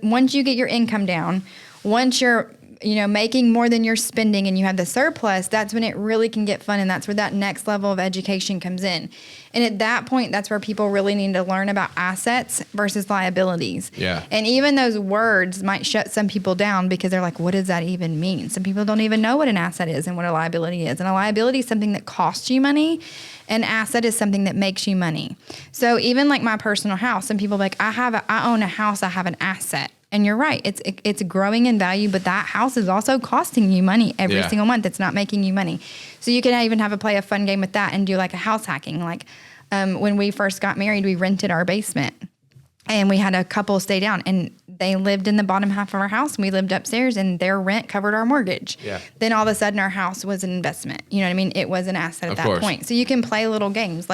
B: once you get your income down, once you're, making more than you're spending and you have the surplus, that's when it really can get fun. And that's where that next level of education comes in. And at that point, that's where people really need to learn about assets versus liabilities.
A: Yeah.
B: And even those words might shut some people down because they're like, what does that even mean? Some people don't even know what an asset is and what a liability is. And a liability is something that costs you money. An asset is something that makes you money. So even my personal house, some people are like, I own a house, I have an asset. And you're right, it's growing in value, but that house is also costing you money every single month. It's not making you money. So you can even play a fun game with that and do a house hacking. When we first got married, we rented our basement and we had a couple stay down and they lived in the bottom half of our house and we lived upstairs and their rent covered our mortgage.
A: Yeah.
B: Then all of a sudden our house was an investment. You know what I mean? It was an asset at that point. So you can play little games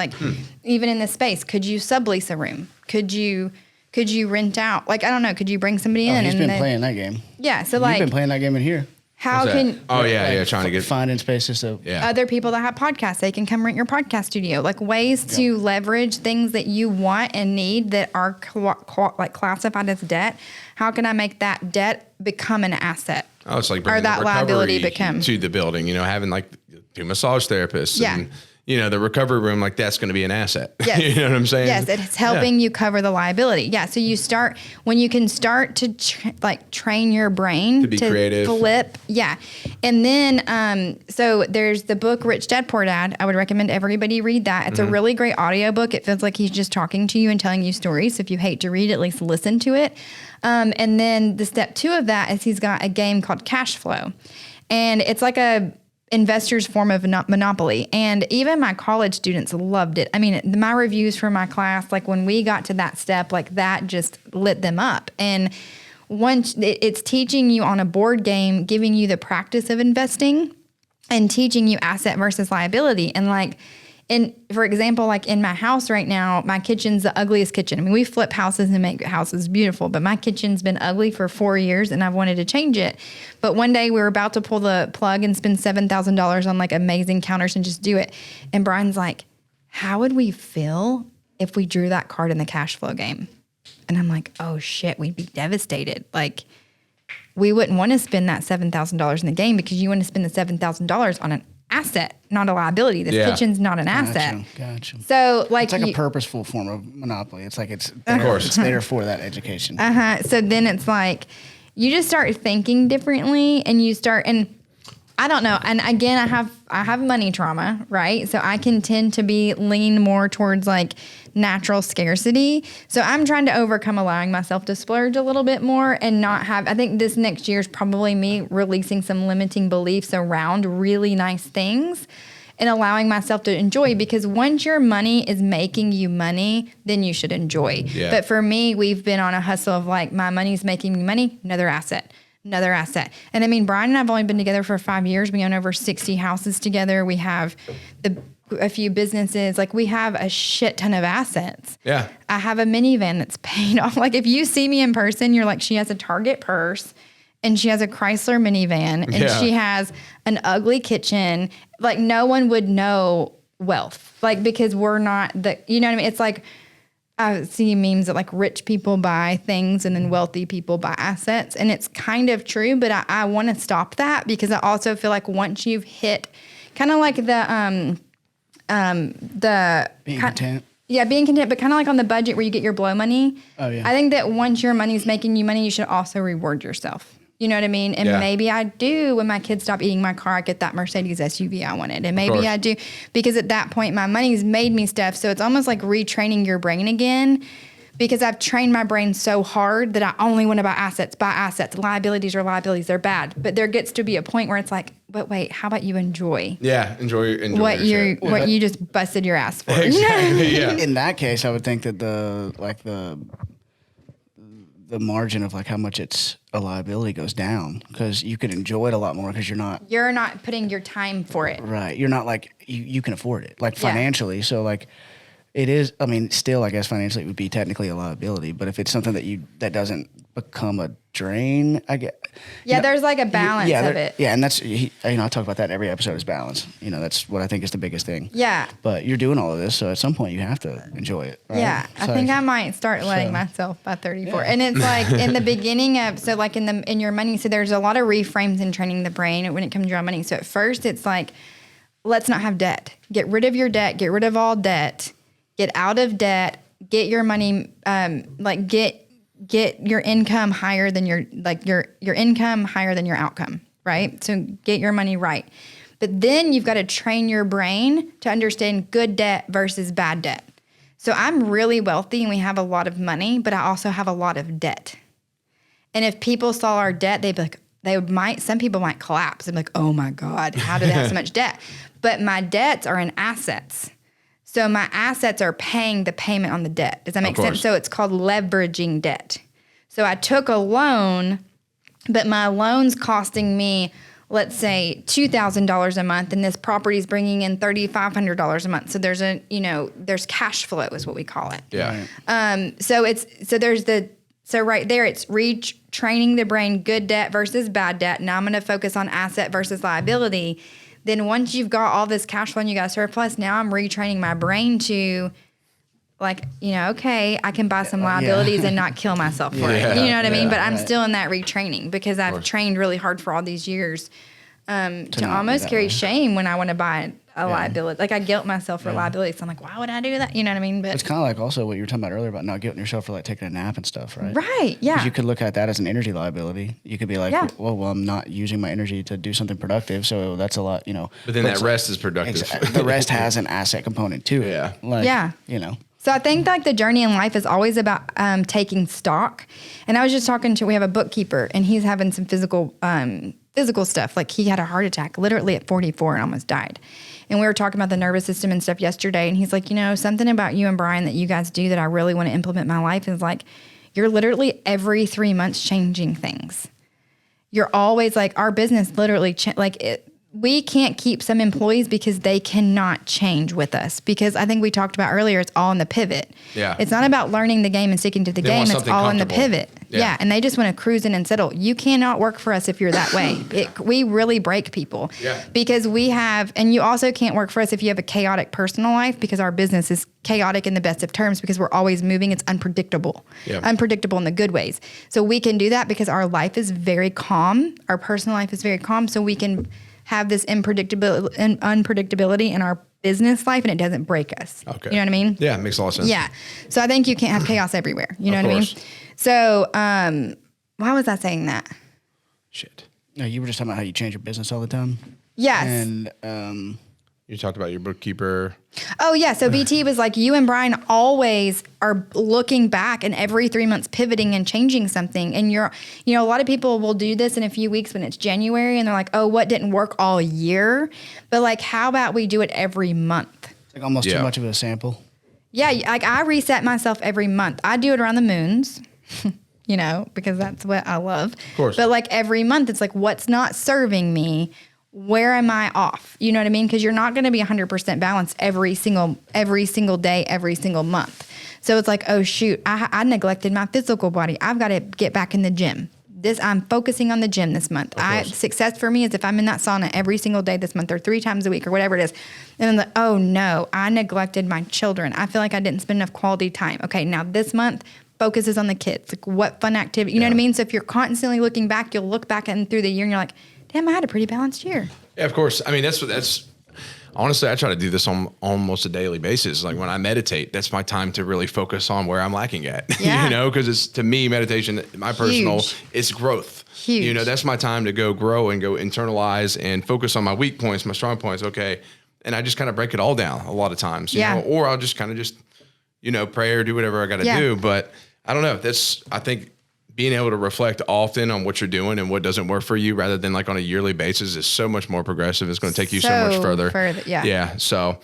B: even in this space. Could you sublease a room? Could you rent out? I don't know. Could you bring somebody in?
C: He's been playing that game.
B: Yeah. So
C: You've been playing that game in here.
B: how
A: What's
B: can
A: that? Oh yeah, trying to get
C: finding spaces so
B: other people that have podcasts, they can come rent your podcast studio. Ways to leverage things that you want and need that are classified as debt. How can I make that debt become an asset?
A: Oh, it's like
B: or
A: bringing
B: that
A: the
B: liability
A: recovery
B: become
A: to the building. Having 2 massage therapists.
B: Yeah.
A: And, the recovery room, that's going to be an asset.
B: Yes.
A: You know what I'm saying?
B: Yes, it's helping you cover the liability. Yeah, so you start when you can start to train your brain
A: to be creative,
B: flip. Yeah, and then so there's the book Rich Dad Poor Dad. I would recommend everybody read that. It's a really great audiobook. It feels like he's just talking to you and telling you stories. So if you hate to read, at least listen to it. And then the step 2 of that is he's got a game called Cash Flow, and it's like a investor's form of Monopoly. And even my college students loved it. I mean, my reviews for my class, when we got to that step, that just lit them up. And once it's teaching you on a board game, giving you the practice of investing and teaching you asset versus liability. And And for example, like in my house right now, my kitchen's the ugliest kitchen. I mean, we flip houses and make houses beautiful, but my kitchen's been ugly for 4 years and I've wanted to change it. But one day we were about to pull the plug and spend $7,000 on like amazing counters and just do it. And Brian's like, how would we feel if we drew that card in the cash flow game? And I'm like, oh shit, we'd be devastated. Like, we wouldn't want to spend that $7,000 in the game because you want to spend the $7,000 on an asset, not a liability. This kitchen's not an asset.
C: Gotcha.
B: So like,
C: It's like a purposeful form of monopoly. It's like it's
A: course.
C: there for that education.
B: So then it's like, you just start thinking differently and you start, and I don't know. And again, I have money trauma, right? So I can tend to be lean more towards like natural scarcity. So I'm trying to overcome allowing myself to splurge a little bit more and not have, I think this next year is probably me releasing some limiting beliefs around really nice things and allowing myself to enjoy, because once your money is making you money, then you should enjoy.
A: Yeah.
B: But for me, we've been on a hustle of like, my money's making me money, another asset. And I mean, Brian and I have only been together for 5 years. We own over 60 houses together. We have a few businesses. Like, we have a shit ton of assets.
A: Yeah.
B: I have a minivan that's paid off. Like, if you see me in person, you're like, she has a Target purse and she has a Chrysler minivan and she has an ugly kitchen. Like, no one would know wealth. Like, because we're not you know what I mean? It's like, I see memes that like rich people buy things and then wealthy people buy assets. And it's kind of true, but I want to stop that, because I also feel like once you've hit kind of like the
C: Being content.
B: Yeah, being content, but kind of like on the budget where you get your blow money.
C: Oh, yeah.
B: I think that once your money's making you money, you should also reward yourself. You know what I mean? And maybe I do, when my kids stop eating my car, I get that Mercedes SUV I wanted. And maybe I do, because at that point, my money's made me stuff. So it's almost like retraining your brain again, because I've trained my brain so hard that I only want to buy assets. Liabilities are liabilities. They're bad. But there gets to be a point where it's like, but wait, how about you enjoy?
A: Yeah, enjoy
B: What
A: your shit.
B: what you just busted your ass for.
A: Exactly, yeah.
C: In that case, I would think that the margin of like how much it's a liability goes down, because you could enjoy it a lot more because you're not
B: putting your time for it.
C: right. You're not like you can afford it like financially. So like it is. I mean, still, I guess financially it would be technically a liability, but if it's something that doesn't become a drain, I get.
B: Yeah, there's like a balance of it.
C: Yeah, and that's I talk about that every episode is balance. That's what I think is the biggest thing.
B: Yeah.
C: But you're doing all of this, so at some point you have to enjoy it. Right?
B: Yeah, I think I might start letting myself by 34. Yeah. And it's like in the beginning of, so like in your money, so there's a lot of reframes in training the brain when it comes to your money. So at first it's like, let's not have debt. Get rid of your debt. Get rid of all debt. Get out of debt. Get your money, get your income higher than your income higher than your outcome, right? So get your money right. But then you've got to train your brain to understand good debt versus bad debt. So I'm really wealthy and we have a lot of money, but I also have a lot of debt. And if people saw our debt, they'd be like, some people might collapse. They'd be like, oh my God, how do they have so much debt? But my debts are in assets. So my assets are paying the payment on the debt. Does that make sense? So it's called leveraging debt. So I took a loan, but my loan's costing me, let's say, $2,000 a month, and this property's bringing in $3,500 a month. So there's there's cash flow is what we call it.
A: Yeah.
B: So right there, it's retraining the brain, good debt versus bad debt. Now I'm going to focus on asset versus liability. Then once you've got all this cash flow and you got surplus, now I'm retraining my brain to okay, I can buy some liabilities and not kill myself for it. You know what I mean? But I'm still in that retraining because I've trained really hard for all these years to almost carry shame when I want to buy a liability. Like I guilt myself for liabilities. So I'm like, why would I do that? You know what I mean? But
C: it's kind of like also what you were talking about earlier about not guilting yourself for like taking a nap and stuff, right?
B: Right. Yeah.
C: You could look at that as an energy liability. You could be like, well, I'm not using my energy to do something productive, so that's a lot,
A: But then that rest is productive.
C: The rest has an asset component to it.
A: Yeah.
B: So I think like the journey in life is always about taking stock. And I was just we have a bookkeeper and he's having some physical stuff. Like he had a heart attack literally at 44 and almost died. And we were talking about the nervous system and stuff yesterday. And he's like, something about you and Brian that you guys do that I really want to implement in my life is like, you're literally every 3 months changing things. You're always like, our business literally, we can't keep some employees because they cannot change with us. Because I think we talked about earlier, it's all in the pivot.
A: Yeah.
B: It's not about learning the game and sticking to the game. It's all in the pivot. Yeah. And they just want to cruise in and settle. You cannot work for us if you're that way. We really break people.
A: Yeah.
B: Because we have, and you also can't work for us if you have a chaotic personal life, because our business is chaotic in the best of terms, because we're always moving. It's unpredictable. Yeah. Unpredictable in the good ways. So we can do that because our life is very calm. Our personal life is very calm. So we can have this unpredictability in our business life, and it doesn't break us.
A: Okay.
B: You know what I mean?
A: Yeah, it makes a lot of sense.
B: Yeah. So I think you can't have chaos everywhere. You know what I mean? So why was I saying that?
A: Shit.
C: No, you were just talking about how you change your business all the time.
B: Yes.
C: And
A: you talked about your bookkeeper.
B: Oh, yeah. So BT was like, you and Brian always are looking back and every 3 months pivoting and changing something. And a lot of people will do this in a few weeks when it's January and they're like, oh, what didn't work all year? But like, how about we do it every month?
C: It's like almost too much of a sample.
B: Yeah. Like I reset myself every month. I do it around the moons, because that's what I love. Of
A: course.
B: But like every month, it's like, what's not serving me? Where am I off? You know what I mean? Because you're not going to be 100% balanced every single day, every single month. So it's like, oh shoot, I neglected my physical body. I've got to get back in the gym. I'm focusing on the gym this month. Success for me is if I'm in that sauna every single day this month, or 3 times a week, or whatever it is. And then oh no, I neglected my children. I feel like I didn't spend enough quality time. Okay, now this month focuses on the kids. Like what fun activity, you know what I mean? So if you're constantly looking back, you'll look back and through the year and you're like, damn, I had a pretty balanced year.
A: Yeah, of course. I mean, that's honestly, I try to do this on almost a daily basis. Like when I meditate, that's my time to really focus on where I'm lacking at,
B: Yeah.
A: because it's, to me, meditation, my personal, it's growth.
B: Huge.
A: That's my time to go grow and go internalize and focus on my weak points, my strong points. Okay. And I just kind of break it all down a lot of times, or I'll just kind of pray or do whatever I got to do. But I don't know. I think being able to reflect often on what you're doing and what doesn't work for you rather than like on a yearly basis is so much more progressive. It's going to take you so much further.
B: Yeah.
A: Yeah. So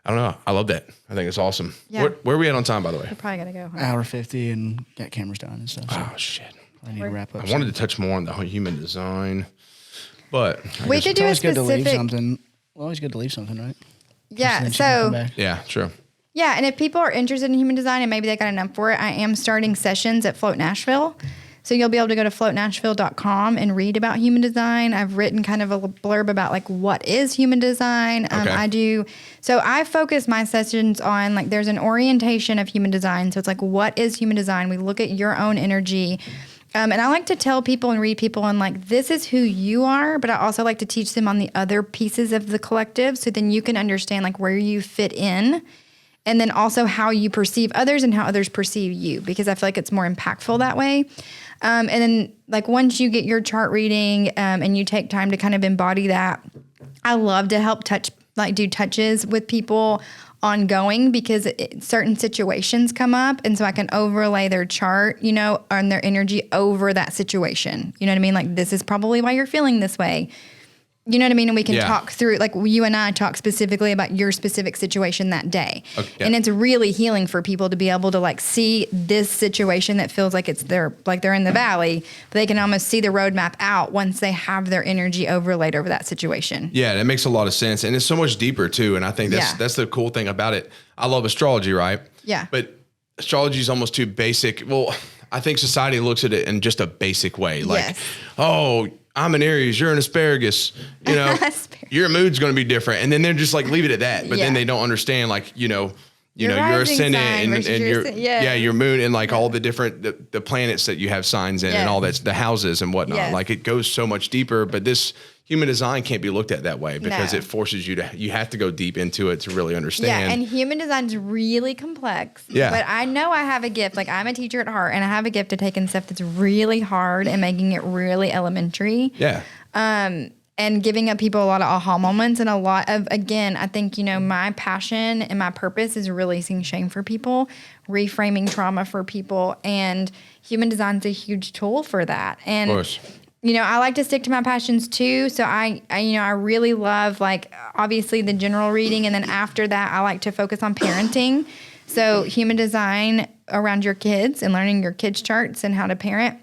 A: I don't know. I love that. I think it's awesome.
B: Yeah.
A: Where are we at on time, by the way?
B: We're probably going to go.
C: Hour 50 and got cameras down and stuff. So
A: Oh, shit.
C: I need to wrap up.
A: I wanted to touch more on the human design, but
B: We could do a
C: always good to leave
B: specific.
C: something. Always good to leave something, right?
B: Yeah.
C: Just so then she can come
B: So
C: back.
A: yeah, true.
B: yeah, and if people are interested in human design and maybe they got enough for it, I am starting sessions at Float Nashville. So you'll be able to go to floatnashville.com and read about human design. I've written kind of a blurb about like what is human design.
A: Okay.
B: I focus my sessions on like there's an orientation of human design. So it's like what is human design? We look at your own energy. And I like to tell people and read people on like this is who you are, but I also like to teach them on the other pieces of the collective so then you can understand like where you fit in. And then also how you perceive others and how others perceive you, because I feel like it's more impactful that way. And then like once you get your chart reading and you take time to kind of embody that, I love to help do touches with people ongoing because certain situations come up. And so I can overlay their chart, on their energy over that situation. You know what I mean? Like this is probably why you're feeling this way. You know what I mean? And we can talk through, like you and I talk specifically about your specific situation that day. Okay, yeah. And it's really healing for people to be able to like see this situation that feels like they're in the valley, but they can almost see the roadmap out once they have their energy overlaid over that situation.
A: Yeah, that makes a lot of sense. And it's so much deeper too. And I think that's the cool thing about it. I love astrology, right?
B: Yeah.
A: But astrology is almost too basic. Well, I think society looks at it in just a basic way. Like, I'm an Aries, you're an asparagus, your mood's going to be different. And then they're just like, leave it at that. But then they don't understand like, your ascendant and your moon and like all the different, the planets that you have signs in and all that's the houses and whatnot.
B: Yes.
A: Like it goes so much deeper, but this human design can't be looked at that way because it forces you have to go deep into it to really understand.
B: Yeah, and human design is really complex.
A: Yeah.
B: But I know I have a gift. Like I'm a teacher at heart and I have a gift to taking stuff that's really hard and making it really elementary.
A: Yeah.
B: And giving up people a lot of aha moments and a lot of, again, I think, my passion and my purpose is releasing shame for people, reframing trauma for people, and human design is a huge tool for that. And,
A: of course.
B: I like to stick to my passions too. So I really love like obviously the general reading. And then after that, I like to focus on parenting. So human design around your kids and learning your kids' charts and how to parent.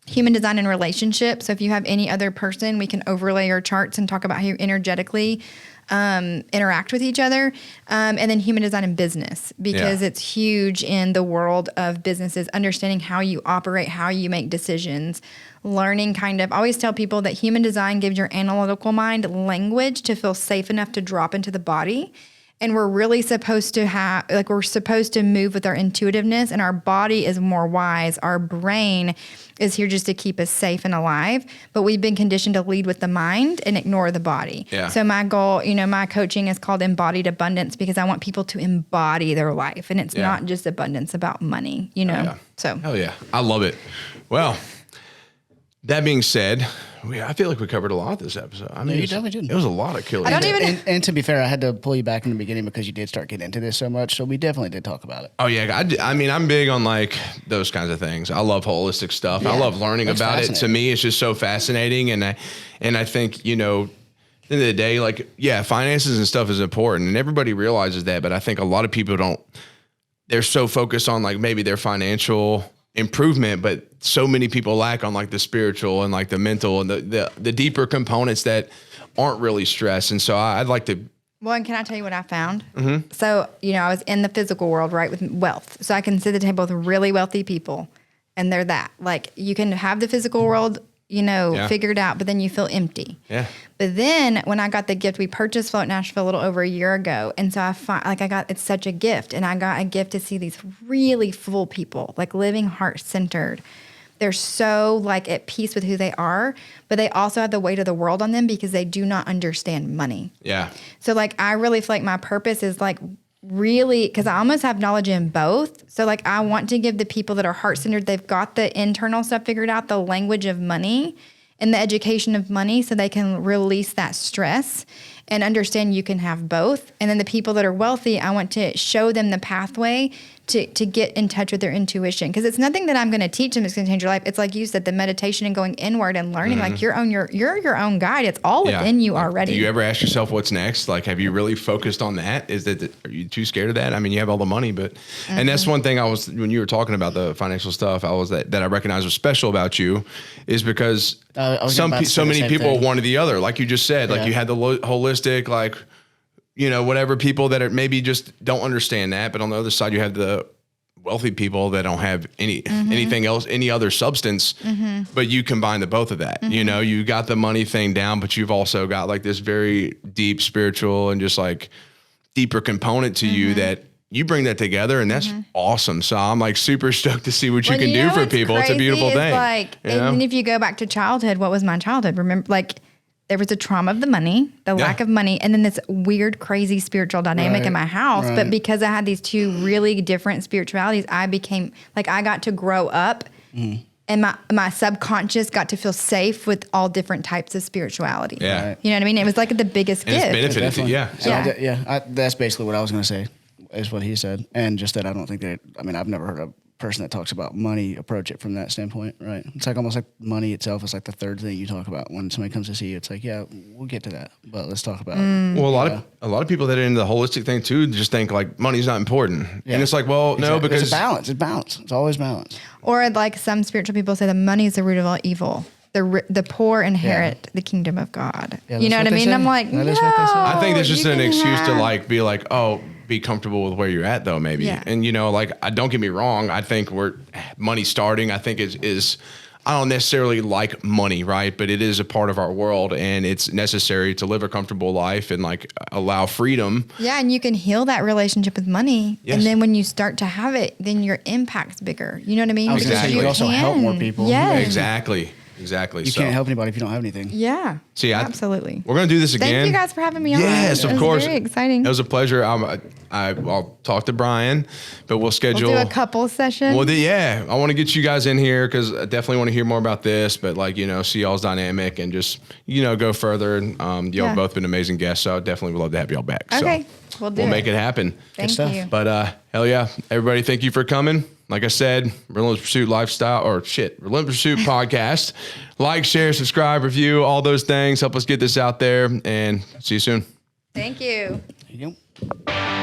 B: human design and relationships. So if you have any other person, we can overlay your charts and talk about how you energetically interact with each other. And then human design and business, because it's huge in the world of businesses, understanding how you operate, how you make decisions, learning I always tell people that human design gives your analytical mind language to feel safe enough to drop into the body. And we're really supposed to we're supposed to move with our intuitiveness, and our body is more wise. Our brain is here just to keep us safe and alive, but we've been conditioned to lead with the mind and ignore the body.
A: Yeah.
B: So my goal, my coaching is called Embodied Abundance, because I want people to embody their life, and it's not just abundance about money, So.
A: Hell yeah. I love it. Well, that being said, I feel like we covered a lot this episode. I mean,
C: you definitely did.
A: It was a lot of killer.
C: And to be fair, I had to pull you back in the beginning because you did start getting into this so much. So we definitely did talk about it.
A: Oh yeah, I mean, I'm big on like those kinds of things. I love holistic stuff. I love learning about it. To me, it's just so fascinating, and I think at the end of the day, like finances and stuff is important, and everybody realizes that. But I think a lot of people don't. They're so focused on like maybe their financial improvement, but so many people lack on like the spiritual and like the mental and the deeper components that aren't really stress. And so I'd like to.
B: Well, and can I tell you what I found? Mm-hmm. So, I was in the physical world, right, with wealth. So I can sit at the table with really wealthy people, and they're that. Like, you can have the physical world, figured out, but then you feel empty.
A: Yeah.
B: But then when I got the gift, we purchased Float Nashville a little over a year ago. And so it's such a gift. And I got a gift to see these really full people, like living heart-centered. They're so like at peace with who they are, but they also have the weight of the world on them because they do not understand money.
A: Yeah.
B: So like, I really feel like my purpose is like really, because I almost have knowledge in both. So like, I want to give the people that are heart-centered, they've got the internal stuff figured out, the language of money and the education of money, so they can release that stress and understand you can have both. And then the people that are wealthy, I want to show them the pathway to get in touch with their intuition. Because it's nothing that I'm going to teach them that's going to change your life. It's like you said, the meditation and going inward and learning. Like you're your own guide. It's all within you already.
A: Do you ever ask yourself what's next? Like, have you really focused on that? Are you too scared of that? I mean, you have all the money, but and that's one thing when you were talking about the financial stuff, that I recognized was special about you is because so many people wanted the other. Like you just said, like you had the holistic, like, whatever people that are maybe just don't understand that. But on the other side, you have the wealthy people that don't have anything else, any other substance, but you combine the both of that. You got the money thing down, but you've also got like this very deep spiritual and just like deeper component to you that you bring that together, and that's awesome. So I'm like super stoked to see what you can do for people. It's a beautiful thing.
B: Like, and if you go back to childhood, what was my childhood? Remember, like, there was a trauma of the money, the lack of money, and then this weird, crazy spiritual dynamic in my house. But because I had these two really different spiritualities, I became like, I got to grow up and my subconscious got to feel safe with all different types of spirituality.
A: Yeah.
B: You know what I mean? It was like the biggest gift.
A: It's benefited,
C: That's basically what I was going to say, is what he said. And just that I don't think I've never heard a person that talks about money approach it from that standpoint, right? It's like almost like money itself is like the third thing you talk about when somebody comes to see you. It's like, yeah, we'll get to that, but let's talk about it.
A: Well, a lot of people that are into the holistic thing too just think like money's not important, and it's like, well, no, because
C: it's balance. It's balance. It's always balance.
B: Or like some spiritual people say, the money is the root of all evil. The poor inherit the kingdom of God.
C: Yeah,
B: you know what I mean? I'm like, no.
A: I think there's just an excuse to like be like, oh, be comfortable with where you're at though, maybe.
B: Yeah.
A: And don't get me wrong. I think money starting, I think is I don't necessarily like money, right? But it is a part of our world, and it's necessary to live a comfortable life and like allow freedom.
B: Yeah, and you can heal that relationship with money. Yes. And then when you start to have it, then your impact's bigger. You know what I mean?
C: Exactly. You also help more people.
B: Yeah.
A: Exactly. You
C: can't help anybody if you don't have anything.
B: Yeah.
A: See,
B: absolutely.
A: We're going to do this again.
B: Thank you guys for having me on.
A: Yes, of course.
B: Very exciting.
A: It was a pleasure. I'll talk to Brian, but we'll schedule.
B: We'll do a couple sessions.
A: Well, I want to get you guys in here because I definitely want to hear more about this, but see y'all's dynamic and just, go further. Y'all have both been amazing guests, so I definitely would love to have y'all back.
B: Okay.
A: So we'll make it happen.
B: Thank you.
A: But hell yeah, everybody, thank you for coming. Like I said, Relentless Pursuit Relentless Pursuit podcast. Like, share, subscribe, review, all those things. Help us get this out there, and see you soon.
B: Thank you.
C: There you go.